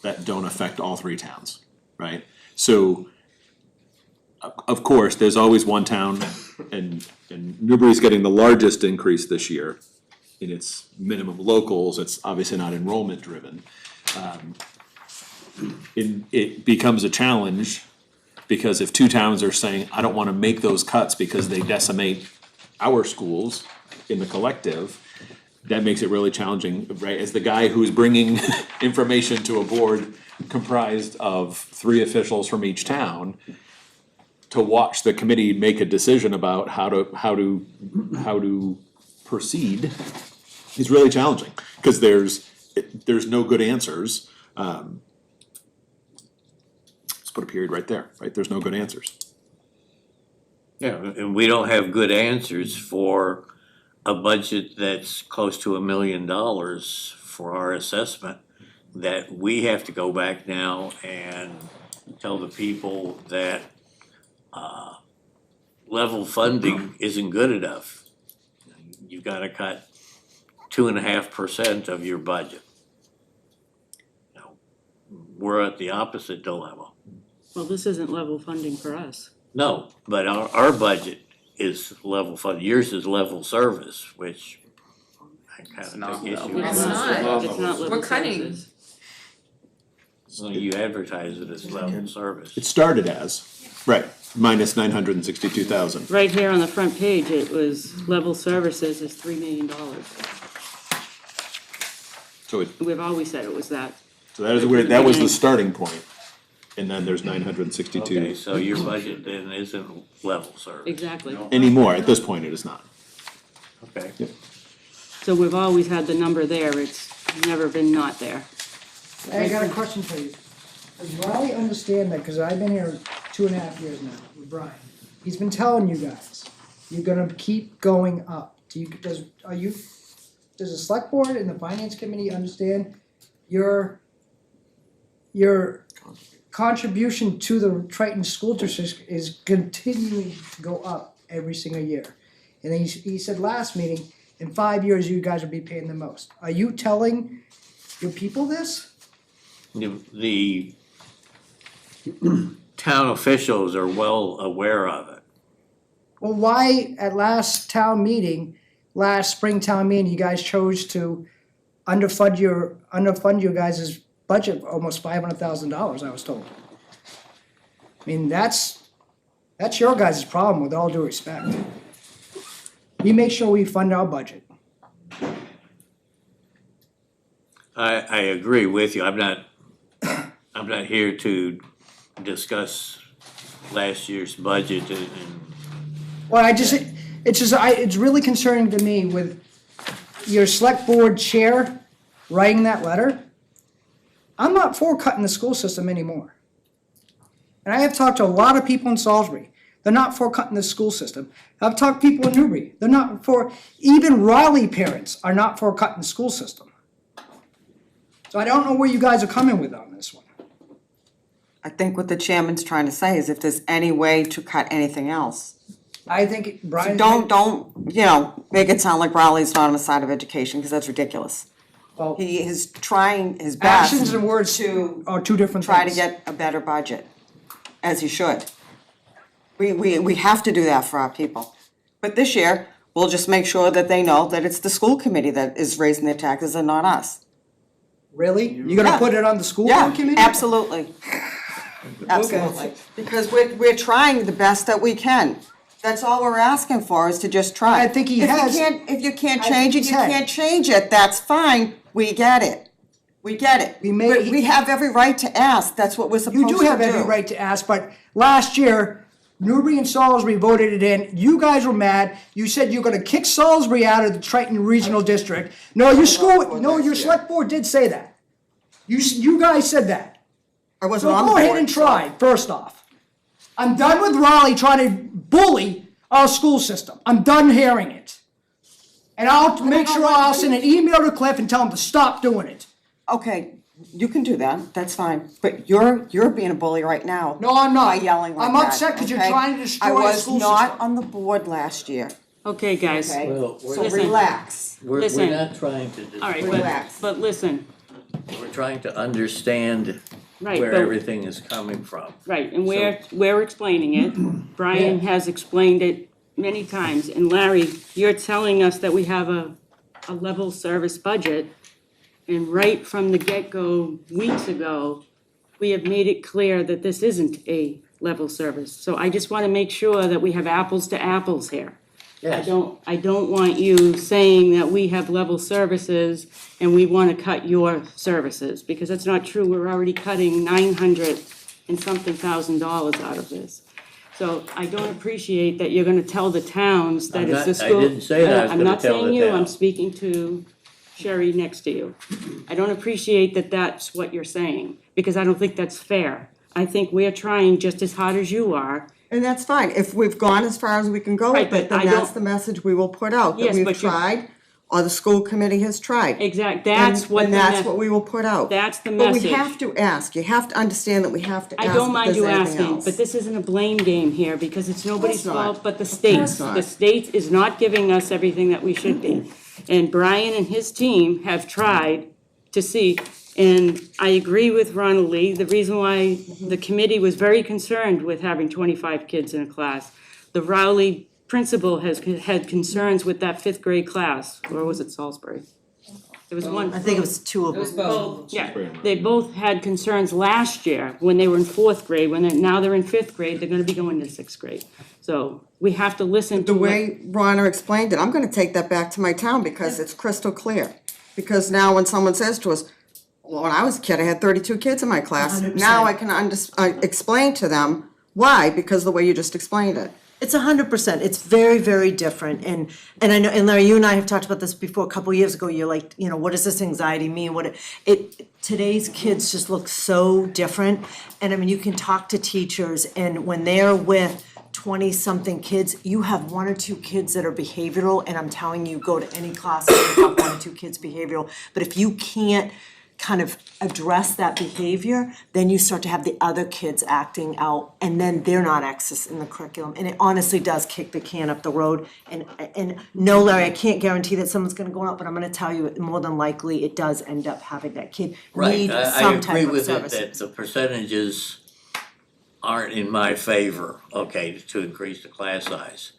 that don't affect all 3 towns, right? So, of course, there's always one town, and Newbury's getting the largest increase this year in its minimum locals. It's obviously not enrollment driven. It becomes a challenge, because if 2 towns are saying, I don't wanna make those cuts because they decimate our schools in the collective, that makes it really challenging, right? As the guy who's bringing information to a board comprised of 3 officials from each town, to watch the committee make a decision about how to proceed is really challenging, because there's no good answers. Let's put a period right there, right? There's no good answers. Yeah, and we don't have good answers for a budget that's close to $1 million for our assessment, that we have to go back now and tell the people that level funding isn't good enough. You gotta cut 2.5% of your budget. Now, we're at the opposite dilemma. Well, this isn't level funding for us. No, but our budget is level fund, yours is level service, which I kinda take issue with. It's not. It's not level We're cutting. services. So you advertise it as level service. It started as, right, minus 962,000. Right here on the front page, it was level services is $3 million. So We've always said it was that. that was the starting point, and then there's 962. Okay, so your budget then isn't level service. Exactly. Anymore, at this point it is not. Okay. So we've always had the number there, it's never been not there. I got a question for you. Do I understand that, cause I've been here 2.5 years now with Brian, he's been telling you guys, you're gonna keep going up. Does the select board and the finance committee understand your contribution to the Triton school district is continuing to go up every single year? And then he said last meeting, in 5 years, you guys will be paying the most. Are you telling your people this? The town officials are well aware of it. Well, why at last spring town meeting, you guys chose to underfund your guys' budget for almost $500,000, I was told. I mean, that's your guys' problem, with all due respect. We make sure we fund our budget. I agree with you. I'm not here to discuss last year's budget and Well, it's really concerning to me with your select board chair writing that letter. I'm not for cutting the school system anymore. And I have talked to a lot of people in Salisbury. They're not for cutting the school system. I've talked to people in Newbury. They're not for, even Raleigh parents are not for cutting the school system. So I don't know where you guys are coming with on this one. I think what the chairman's trying to say is if there's any way to cut anything else, I think Brian. Don't, make it sound like Raleigh's not on the side of education, because that's ridiculous. Well, He is trying his best actions and words to are two different try to things. get a better budget, as he should. We have to do that for our people. But this year, we'll just make sure that they know that it's the school committee that is raising their taxes and not us. Really? You're gonna Yeah. put it on the school Yeah, committee? absolutely. Absolutely. Because we're trying the best that we can. That's all we're asking for, is to just try. I think he has. If you can't I change think it, you he's had. can't change it, that's fine, we get it. We get it. But we have every right to ask, that's what we're supposed You to do. do have every right to ask, but last year, Newbury and Salisbury voted it in. You guys were mad. You said you're gonna kick Salisbury out of the Triton Regional District. No, your select board did say that. You guys said that. I wasn't on So the go ahead board, and so- try, first off. I'm done with Raleigh trying to bully our school system. I'm done hearing it. And I'll make sure I'll send an email to Cliff and tell him to stop doing it. Okay, you can do that, that's fine, but you're being a bully right now. No, I'm not. By yelling like I'm that, upset 'cause you're okay? trying to destroy I the was school not system. on the board last year, Okay, guys. okay? Well, So Listen. relax. We're Listen. not trying to All right, Relax. but listen, we're trying to understand Right, where but- everything is coming from. right, and we're explaining it. Brian has explained it many times, and Larry, you're telling us that we have a level service budget. And right from the get-go, weeks ago, we have made it clear that this isn't a level service. So I just wanna make sure that we have apples to apples here. Yes. I don't want you saying that we have level services and we wanna cut your services, because that's not true. We're already cutting 900 and something thousand dollars out of this. So I don't appreciate that you're gonna tell the towns that I'm it's the not- I school. didn't say that I was I'm gonna not tell saying the you, I'm towns. speaking to Sherry next to you. I don't appreciate that that's what you're saying, because I don't think that's fair. I think we're trying just as hard as you are. And that's fine, if we've gone as far as we can go Right, with it, but then I that's don't- the message we will put out, that Yes, we've but you- tried, or the school committee has tried. That's what And the that's mess- what we will put out. That's the But we message. have to ask, you have to understand that we have to I ask don't if mind there's you anything asking, else. but this isn't a blame game here, because it's nobody's not. fault but the state's. not. The state is not giving us everything that we should be. And Brian and his team have tried to see, and I agree with Ronald Lee, the reason why the committee was very concerned with having 25 kids in a class. The Rowley principal has had concerns with that fifth grade class, or was it Salisbury? There was one. I think it was two of them. Both, yeah, they both had concerns last year when they were in fourth grade, now they're in fifth grade, they're gonna be going to sixth grade. So we have to listen to The what. way Rhonda explained it, I'm gonna take that back to my town because it's crystal clear. Because now when someone says to us, well, when I was a kid, I had 32 kids in my class. 100%. Now I can explain to them why, because the way you just explained it. It's 100%. It's very, very different. And I know, and Larry, you and I have talked about this before a couple of years ago. You're like, what does this anxiety mean? Today's kids just look so different. And I mean, you can talk to teachers, and when they're with 20-something kids, you have one or two kids that are behavioral, and I'm telling you, go to any class and you have one or two kids behavioral. But if you can't kind of address that behavior, then you start to have the other kids acting out, and then they're not accessing the curriculum, and it honestly does kick the can up the road. And no, Larry, I can't guarantee that someone's gonna go out, but I'm gonna tell you, more than likely, it does end up having that kid Right, need I some agree type of with it services. that the percentages aren't in my favor, okay, to increase the class size.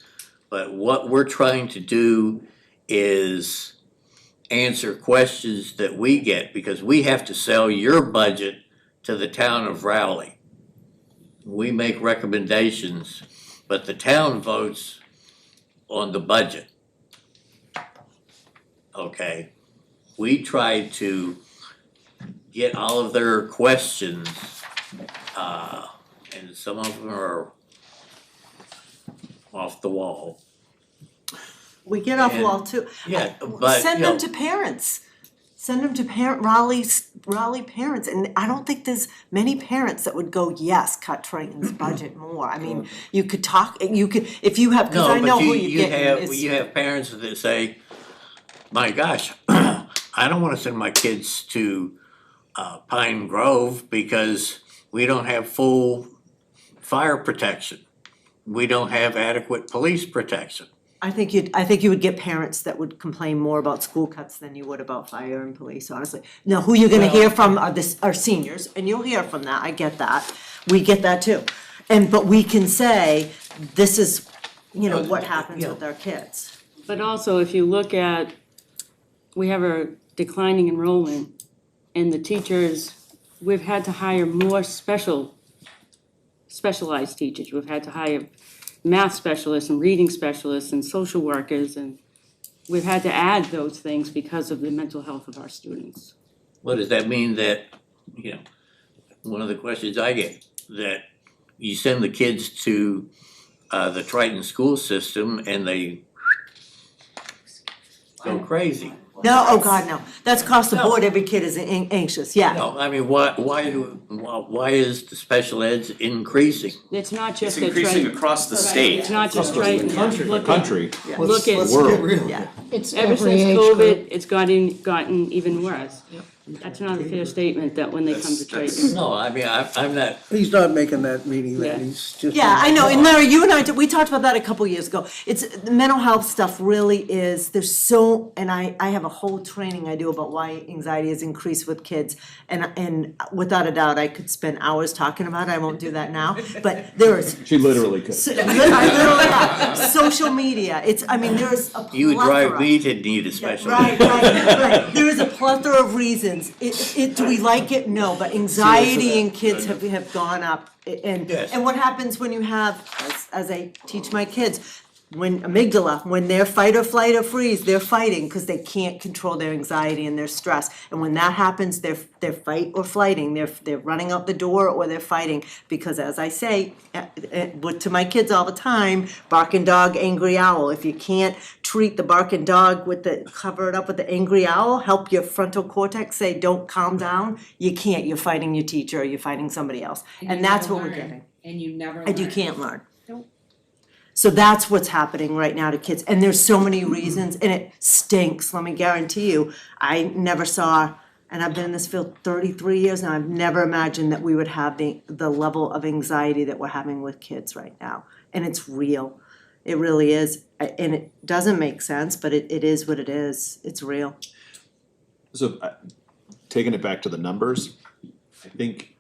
But what we're trying to do is answer questions that we get, because we have to sell your budget to the town of Rowley. We make recommendations, but the town votes on the budget. Okay, we try to get all of their questions, and some of them are off the wall. We get off And- wall too. Yeah, but, Send you them know- to parents. Send them to Raleigh parents, and I don't think there's many parents that would go, yes, cut Triton's budget more. I mean, you could talk, if you have, cause I know who you get. You have parents that say, my gosh, I don't wanna send my kids to Pine Grove because we don't have full fire protection. we don't have adequate police protection. I think you would get parents that would complain more about school cuts than you would about fire and police, honestly. Now, who you're gonna hear from are seniors, and you'll hear from that, I get that, we get that too. But we can say, this is, what happens with our kids. But also, if you look at, we have a declining enrollment, and the teachers, we've had to hire more specialized teachers. We've had to hire math specialists and reading specialists and social workers, and we've had to add those things because of the mental health of our students. What does that mean that, one of the questions I get, that you send the kids to the Triton school system and they go crazy? No, oh God, no, that's across the board, every kid is anxious, yeah. No, I mean, why is the special ed's increasing? It's not just It's a increasing Triton. across the state. It's not just Triton. Look at- Country. Look at, World. Yeah. It's ever every since age COVID, group. it's gotten even worse. That's not a fair statement that when they come to Triton. No, I mean, I'm not, He's not making that meeting, Yeah. that he's just. Yeah, I know, and Larry, you and I, we talked about that a couple years ago. The mental health stuff really is, and I have a whole training I do about why anxiety has increased with kids. And without a doubt, I could spend hours talking about it, I won't do that now, but there is. She literally could. Social media, there's a plethora. you would drive me to need a special ed. Right. There is a plethora of reasons. Do we like it? No, but anxiety in kids have gone up. Yes. And what happens when you have, as I teach my kids, when they're fight or flight or freeze, they're fighting because they can't control their anxiety and their stress. And when that happens, they're fight or flighting, they're running out the door or they're fighting. Because as I say to my kids all the time, barking dog, angry owl. If you can't treat the barking dog cover it up with the angry owl, help your frontal cortex say, don't calm down, you can't, you're fighting your teacher or you're fighting somebody else. And that's what we're getting. And you never learn. And you can't learn. So that's what's happening right now to kids, and there's so many reasons, and it stinks, let me guarantee you. I never saw, and I've been in this field 33 years now, I've never imagined that we would have the level of anxiety that we're having with kids right now. And it's real, it really is, and it doesn't make sense, but it is what it is, it's real. So, taking it back to the numbers, I think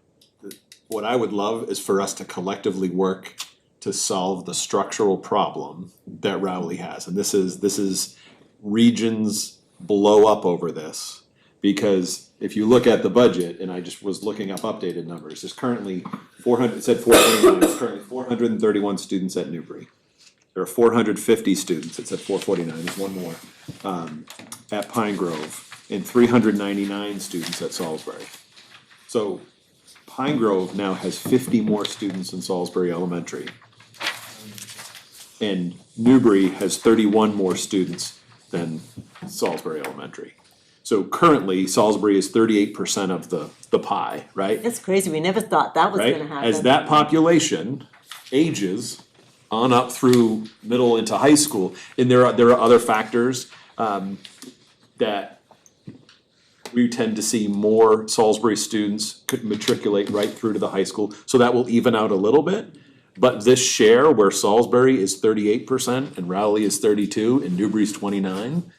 what I would love is for us to collectively work to solve the structural problem that Rowley has. And this is regions blow up over this. Because if you look at the budget, and I just was looking up updated numbers, there's currently 400, it said 429, there's currently 431 students at Newbury. There are 450 students, it said 449, there's one more, at Pine Grove, and 399 students at Salisbury. So Pine Grove now has 50 more students than Salisbury Elementary. And Newbury has 31 more students than Salisbury Elementary. So currently, Salisbury is 38% of the pie, right? It's crazy, we never thought that was gonna Right? happen. As that population ages on up through middle into high school, and there are other factors that we tend to see more Salisbury students could matriculate right through to the high school, so that will even out a little bit. But this share where Salisbury is 38% and Rowley is 32 and Newbury's 29,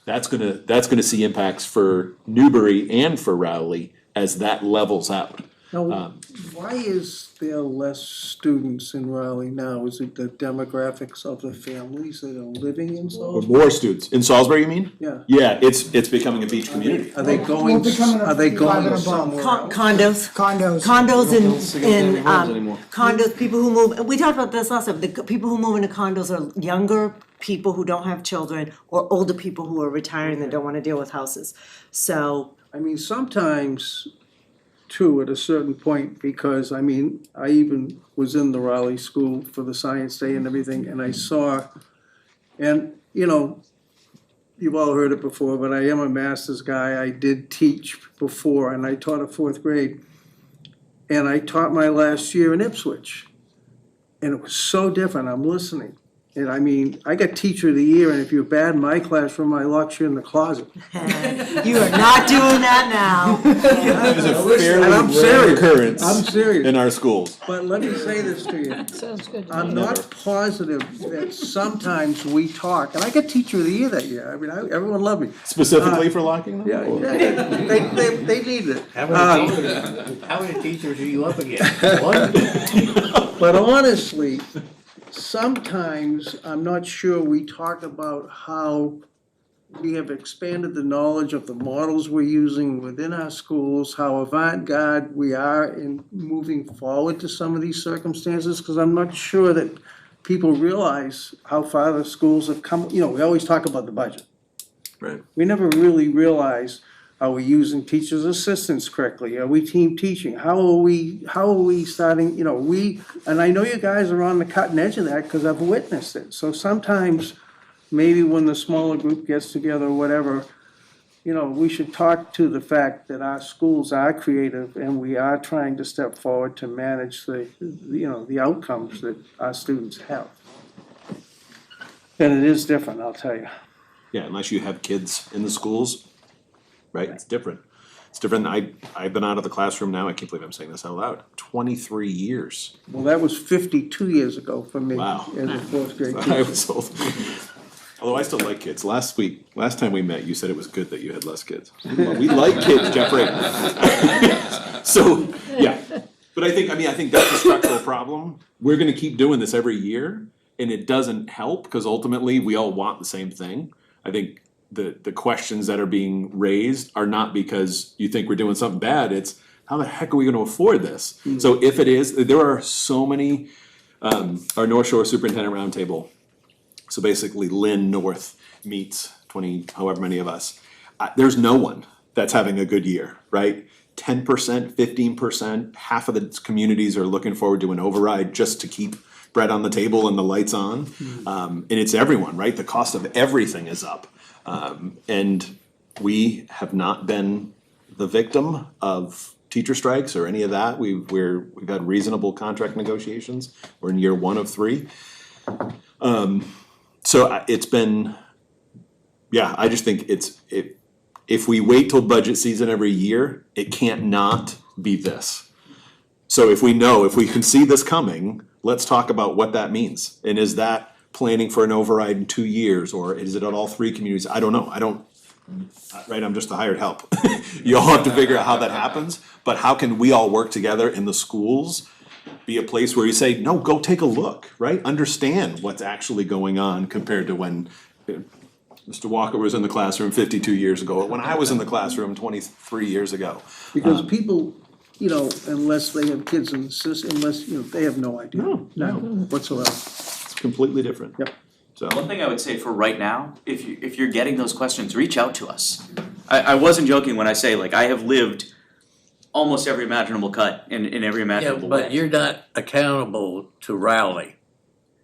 that's gonna see impacts for Newbury and for Rowley as that levels out. Now, why is there less students in Raleigh now? Is it the demographics of the families that are living in Or Salisbury? more students, in Salisbury, you mean? Yeah. Yeah, it's becoming a beach community. Are they going, We're becoming a are they going 5 and above. somewhere else? Condos. Condos. Condos They don't get any in homes anymore. condos, people who move, we talked about this last time, the people who move into condos are younger people who don't have children or older people who are retiring that don't wanna deal with houses. So, I mean, sometimes too, at a certain point, because I mean, I even was in the Raleigh school for the science day and everything, and I saw, and you know, you've all heard it before, but I am a master's guy, I did teach before, and I taught a 4th grade. And I taught my last year in Ipswich. And it was so different, I'm listening. And I mean, I got teacher of the year, and if you're bad in my classroom, I lock you in the closet. You are not doing that now. That is a And fairly I'm rare serious. occurrence I'm serious. in our schools. But let me say this to you. Sounds good to I'm me. not positive that sometimes we talk, and I got teacher of the year that year. I mean, everyone loved me. Specifically for locking them? Yeah, or- they needed it. How many teachers are you up against? One? But honestly, sometimes I'm not sure we talk about how we have expanded the knowledge of the models we're using within our schools, how avant-garde we are in moving forward to some of these circumstances, because I'm not sure that people realize how far the schools have come. You know, we always talk about the budget. Right. We never really realize, are we using teachers' assistants correctly? Are we team teaching? How are we starting, you know, and I know you guys are on the cutting edge of that because I've witnessed it. So sometimes, maybe when the smaller group gets together or whatever, you know, we should talk to the fact that our schools are creative and we are trying to step forward to manage the outcomes that our students have. And it is different, I'll tell you. Yeah, unless you have kids in the schools, right, it's different. It's different, I've been out of the classroom now, I can't believe I'm saying this out loud, 23 years. Well, that was 52 years ago for me Wow. as a fourth grade I teacher. was old. Although I still like kids. Last time we met, you said it was good that you had less kids. We like kids, Jeffrey. So, yeah. But I think that's a structural problem. We're gonna keep doing this every year, and it doesn't help, because ultimately, we all want the same thing. I think the questions that are being raised are not because you think we're doing something bad, it's how the heck are we gonna afford this? So if it is, there are so many, our North Shore Superintendent Roundtable, so basically Lynn North meets 20, however many of us. There's no one that's having a good year, right? 10%, 15%, half of the communities are looking forward to an override just to keep bread on the table and the lights on. And it's everyone, right? The cost of everything is up. And we have not been the victim of teacher strikes or any of that. We've had reasonable contract negotiations. We're in year 1 of 3. So it's been, yeah, I just think if we wait till budget season every year, it can't not be this. So if we can see this coming, let's talk about what that means. And is that planning for an override in 2 years, or is it at all 3 communities? I don't know. Right, I'm just the hired help. You all have to figure out how that happens, but how can we all work together in the schools? Be a place where you say, no, go take a look, right? Understand what's actually going on compared to when Mr. Walker was in the classroom 52 years ago, or when I was in the classroom 23 years ago. Because people, you know, unless they have kids in the system, they have no idea. No, whatsoever. It's completely different. Yep. So, One thing I would say for right now, if you're getting those questions, reach out to us. I wasn't joking when I say, like, I have lived almost every imaginable cut in every Yeah, imaginable way. but you're not accountable to Rowley.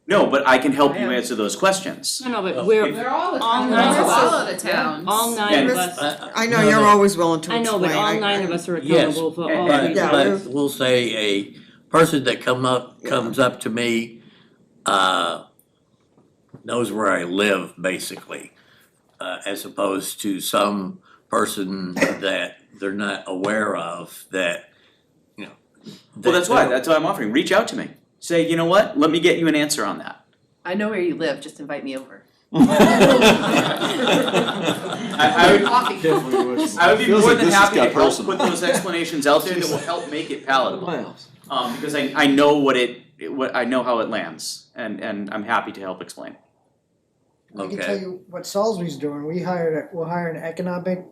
No, but I can help you answer those questions. No, but we're, They're all the all towns. nine of All us, of the towns. all 9 of us, I know you're always willing to I know, explain. but all 9 of us are Yes, accountable for all but, 3 Yeah. towns. but we'll say a person that comes up to me, knows where I live, basically, as opposed to some person that they're not aware of that, you know. Well, that's why I'm offering, reach out to me. Say, you know what, let me get you an answer on that. I know where you live, just invite me over. I would be Feels more like than this has happy got to help personal. put those explanations out there that will help make it palatable. Because I know I know how it lands, and I'm happy to help explain. I can Okay. tell you what Salisbury's doing. We'll hire an economic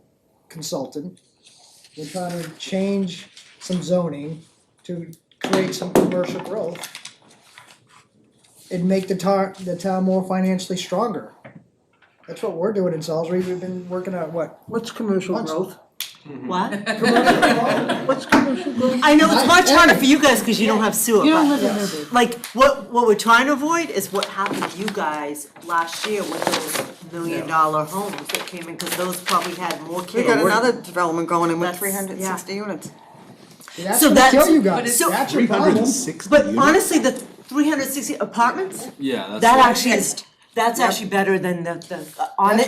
consultant. We're trying to change some zoning to create some commercial growth and make the town more financially stronger. That's what we're doing in Salisbury. We've been working on What's commercial Months. growth? What? What's commercial growth? I know it's much harder for you guys because you don't have sewer, You don't but live in Riverview. like what we're trying to avoid is what happened to you guys last year with those $1 million homes that came in, because those probably had more We kids. got another development going in with That's- 360 units. That's So gonna that's- kill you guys. so- That's your problem. 360 But units? honestly, the 360 apartments? Yeah, that's. That actually is, that's actually better than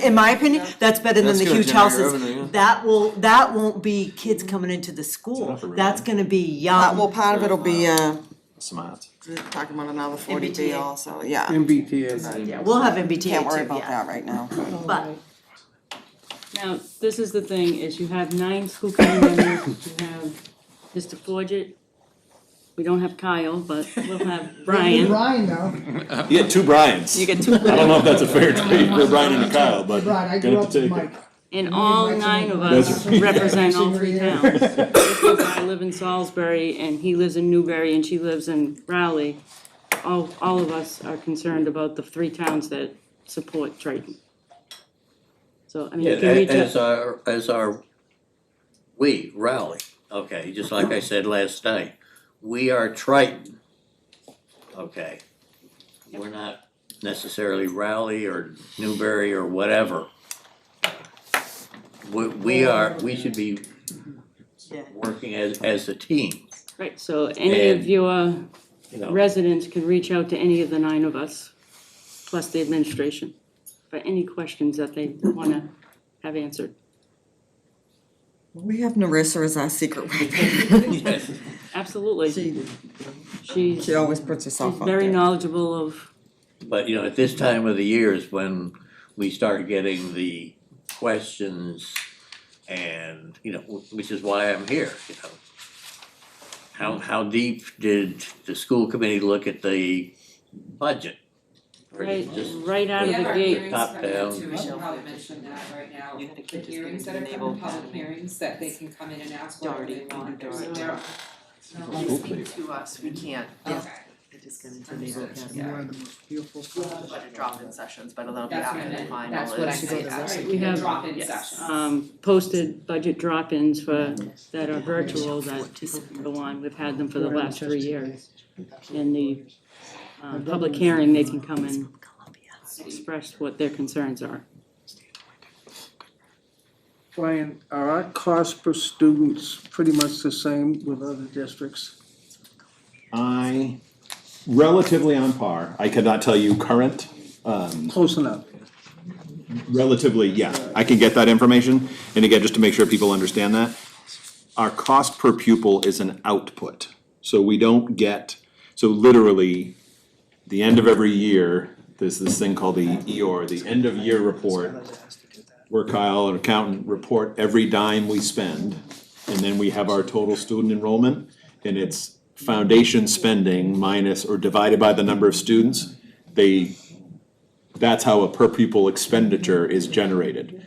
in my opinion, that's better than That's the gonna huge generate houses. revenue, yeah. That won't be kids coming into the school, that's gonna be young. Well, part of it'll be, Smart. talking about another 40B MBTA. also, yeah. MBTA. Yeah, we'll have MBTA Can't worry too, about yeah. that right now. But Now, this is the thing, is you have 9 school committee members, you have Mr. Forget. We don't have Kyle, but we'll have Brian. Brian though, You get two Brians. You get 2. I don't know if that's a fair trade for Brian and Kyle, but Brian, I gonna grew have up to with take it. Mike. And all 9 of us represent all 3 towns. Because I live in Salisbury and he lives in Newbury and she lives in Raleigh. All of us are concerned about the 3 towns that support Triton. So, I mean, you can reach out. We, Raleigh, okay, just like I said last night, we are Triton, okay? We're not necessarily Raleigh or Newbury or whatever. We should be working as a team, Right, so any of And- your you know. residents can reach out to any of the 9 of us, plus the administration, for any questions that they wanna have answered. We have Narissa as our secret weapon. Yes. Absolutely. She's She always puts herself up very there. knowledgeable of, But, you know, at this time of the year is when we start getting the questions and, you know, which is why I'm here, you know. How deep did the school committee look at the budget? Or is it just right out We of have the our gate. hearings Top coming up down. too, we should probably mention that right now. You had a kid The just hearings get that are into the coming, Naval public Academy. hearings, that they can come in and ask whatever they want, Doherty, so Doherty. they're. Speak to us, we can't. Okay. I just got into Naval Academy. One of the most beautiful We'll have schools. budget drop-in sessions, but that'll be That's after what I the meant, final that's what I is. meant, Right, we have, drop-in yes, sessions. posted budget drop-ins for, that are virtual, that people can go on, we've had them for the last 3 years. In the, public hearing, they can come and express what their concerns are. Brian, are our costs per students pretty much the same with other districts? Relatively on par. I cannot tell you current, Close enough. relatively, yeah, I can get that information. And again, just to make sure people understand that, our cost per pupil is an output. So we don't get, so literally, the end of every year, there's this thing called the EOR, the end of year report, where Kyle, an accountant, report every dime we spend. And then we have our total student enrollment, and it's foundation spending minus or divided by the number of students. That's how a per pupil expenditure is generated.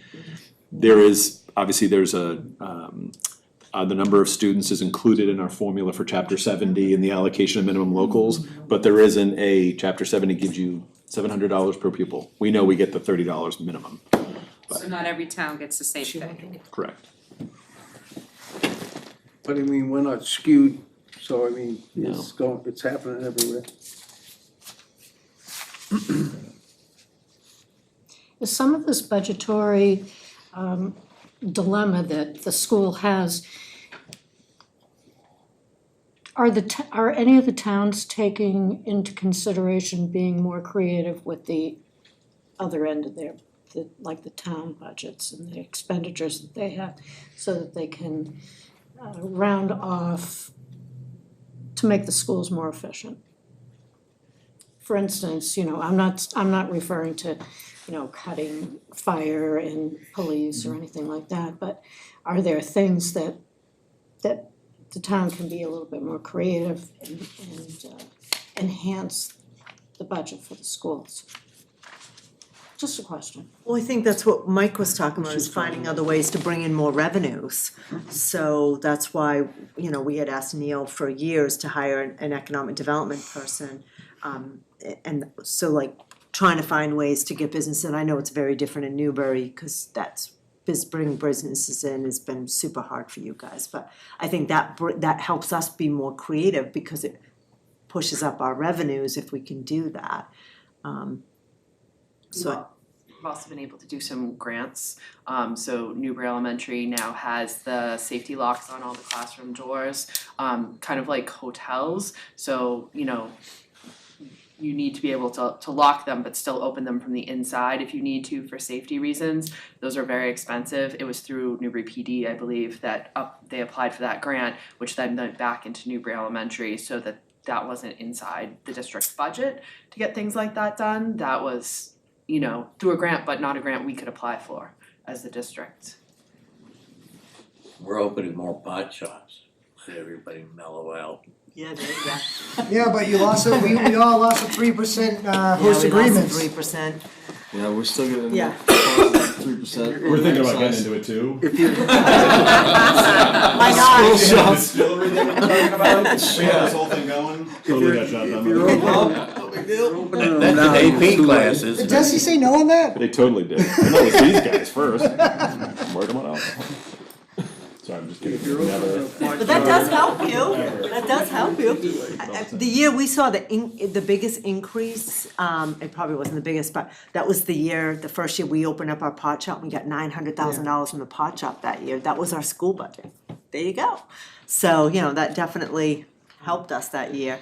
There is, obviously, there's the number of students is included in our formula for chapter 70 and the allocation of minimum locals, but there isn't a, chapter 70 gives you $700 per pupil. We know we get the $30 minimum. So not every town gets the same thing. Correct. But I mean, we're not skewed, so I mean, it's happening everywhere. Is some of this budgetary dilemma that the school has, are any of the towns taking into consideration being more creative with the other end of like the town budgets and the expenditures that they have, so that they can round off to make the schools more efficient? For instance, you know, I'm not referring to, you know, cutting fire and police or anything like that, but are there things that the town can be a little bit more creative and enhance the budget for the schools? Just a question. Well, I think that's what Mike was talking about, is finding other ways to bring in more revenues. So that's why, you know, we had asked Neil for years to hire an economic development person. And so like trying to find ways to get business, and I know it's very different in Newbury, cause bringing businesses in has been super hard for you guys. But I think that helps us be more creative, because it pushes up our revenues if we can do that. So We've also been able to do some grants. So Newbury Elementary now has the safety locks on all the classroom doors, kind of like hotels. So, you know, you need to be able to lock them but still open them from the inside if you need to for safety reasons. Those are very expensive. It was through Newbury PD, I believe, that they applied for that grant, which then went back into Newbury Elementary so that that wasn't inside the district's budget to get things like that done. That was, you know, through a grant, but not a grant we could apply for as the district. We're opening more pot shops, let everybody mellow out. Yeah, there you go. Yeah, but you lost we all lost a 3% host agreements. 3%. Yeah, we're still getting Yeah. 3%. We're thinking about getting into it too. If you, My God. The distillery that we're talking about, we had this whole thing going, totally got shot down. if you're opening them now, That's it's an AP too late. classes. Did Desi say no on that? They totally did. I know it was these guys first. Work them out. Sorry, I'm just kidding. If you're opening Never. a pot But that does shop, help you, that does help you. The year we saw the biggest increase, it probably wasn't the biggest, but that was the first year we opened up our pot shop, we got $900,000 from the pot shop that year, that was our school budget. There you go. So, you know, that definitely helped us that year.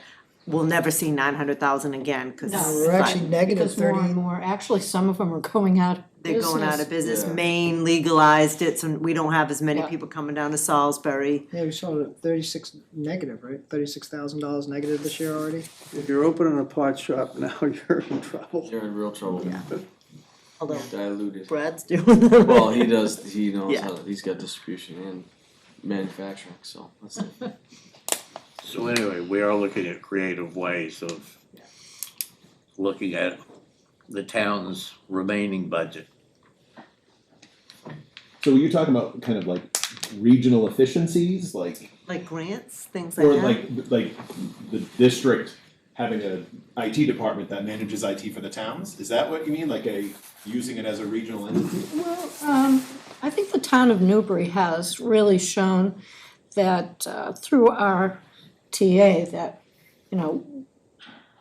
We'll never see 900,000 again, cause. No, We're actually negative Because more 30. and more, actually, some of them are going out of They're business. going out of business. Yeah. Maine legalized it, so we don't have as many Yeah. people coming down to Salisbury. Yeah, we saw it 36 negative, right? $36,000 negative this year already. if you're opening a pot shop now, you're in trouble. You're in real trouble. Yeah. Although Diluted. Brad's doing the. Well, he knows Yeah. how, he's got distribution and manufacturing, so that's it. So anyway, we are looking at creative ways of looking at the town's remaining budget. So were you talking about kind of like regional efficiencies, like, Like grants, things like or that. like the district having a IT department that manages IT for the towns? Is that what you mean, like using it as a regional entity? Well, I think the town of Newbury has really shown that through our TA that, you know,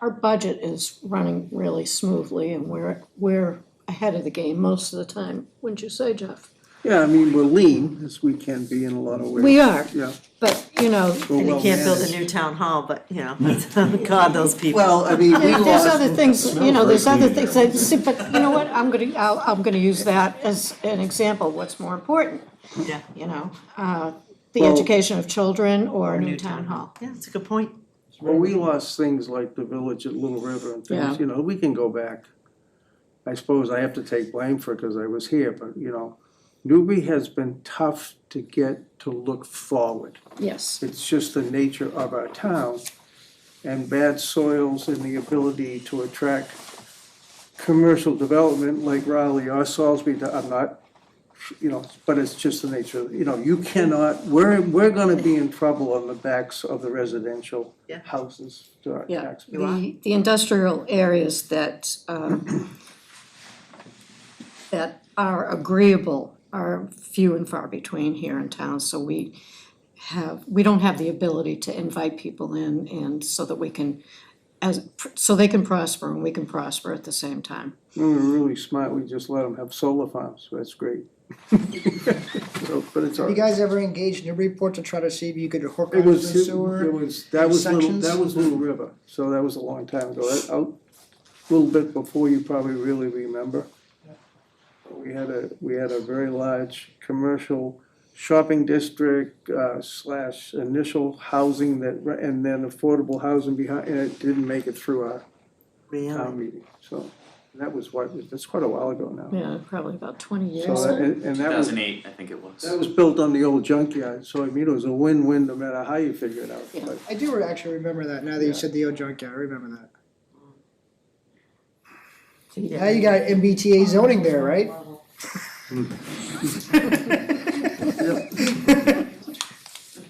our budget is running really smoothly and we're ahead of the game most of the time, wouldn't you say, Jeff? Yeah, I mean, we're lean, as we can be in a lot of ways. We are, Yeah. but, you know, We're And you well can't build a managed. new town hall, but, you know, God, those people. Well, I mean, we there's lost. other things, you know, there's Smells other very things clean that, see, but you know what, I'm gonna use that as an example, what's more important, Yeah. you know? The Well- education of children or a new town hall. Yeah, that's a good point. Well, we lost things like the village at Little River and Yeah. things, you know, we can go back. I suppose I have to take blame for it because I was here, but, you know, Newbury has been tough to get to look forward. Yes. It's just the nature of our town. And bad soils and the ability to attract commercial development like Raleigh or Salisbury, I'm not, you know, but it's just the nature, you know, you cannot, we're gonna be in trouble on the backs of the residential Yeah. houses to our Yeah, taxpayers. the industrial areas that that are agreeable are few and far between here in town, so we don't have the ability to invite people in and so that we can, so they can prosper and we can prosper at the same time. We were really smart, we just let them have solar farms, so that's great. So, but it's all Have you right. guys ever engaged Newburyport to try to see if you could hook It up the was, sewer? that was sections? Little River, so that was a long time ago, a little bit before you probably really remember. We had a very large commercial shopping district / initial housing and then affordable housing behind, and it didn't make it through our town meeting, so that's quite a while ago now. Yeah, probably about 20 years. So and that was, 2008, I think it was. that was built on the old junkyard, so I mean, it was a win-win no matter how you figure it out, Yeah. but. I do actually remember that, now that you said the old junkyard, I remember that. Now you got MBTA zoning there, right?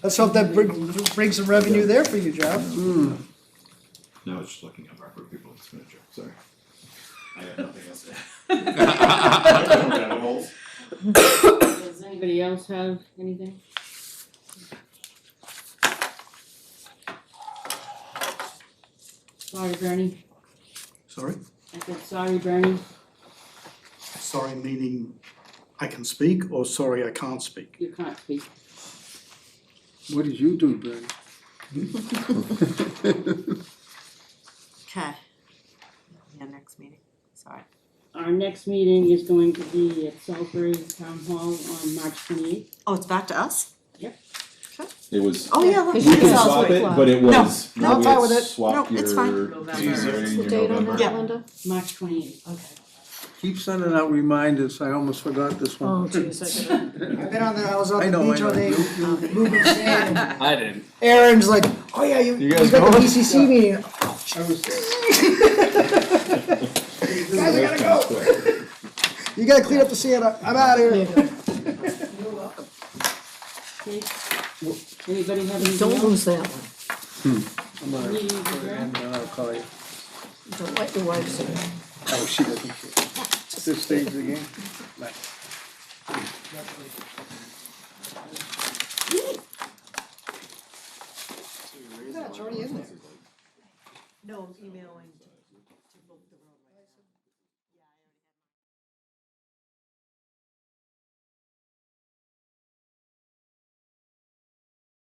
Let's hope that brings some revenue there for you, Jeff. Now it's just looking up our people expenditure, sorry. I have nothing else to add. Does anybody else have anything? Sorry, Bernie. Sorry? I said, sorry, Bernie. Sorry meaning I can speak or sorry I can't speak? You can't speak. What did you do, Bernie? Okay, next meeting? Sorry. Our next meeting is going to be at Salisbury Town Hall on March 28th. Oh, it's back to us? It was, Oh, yeah, look. we Because can you can swap swap it, it. but it was, No, I'm we fine had with it. swapped No, it's your fine. Tuesday What's and the your date on November. that, Linda? March 28th. Okay. Keep sending out reminders, I almost forgot this Oh, one. geez, I gotta. I've been I was on I the know, beach I all know. day, moving sand, and I didn't. Aaron's like, oh yeah, you guys got the going? DCC meeting. I was, Guys, I gotta go. You gotta clean up the sand, I'm out of here. Okay. Anybody have anything Don't else? lose that one. I'm gonna, Meeting is adjourned. and I'll call you. Don't let your wife see it. Oh, she doesn't care. This stays the game. Bye. Yeah, it's already in there. No, I'm emailing to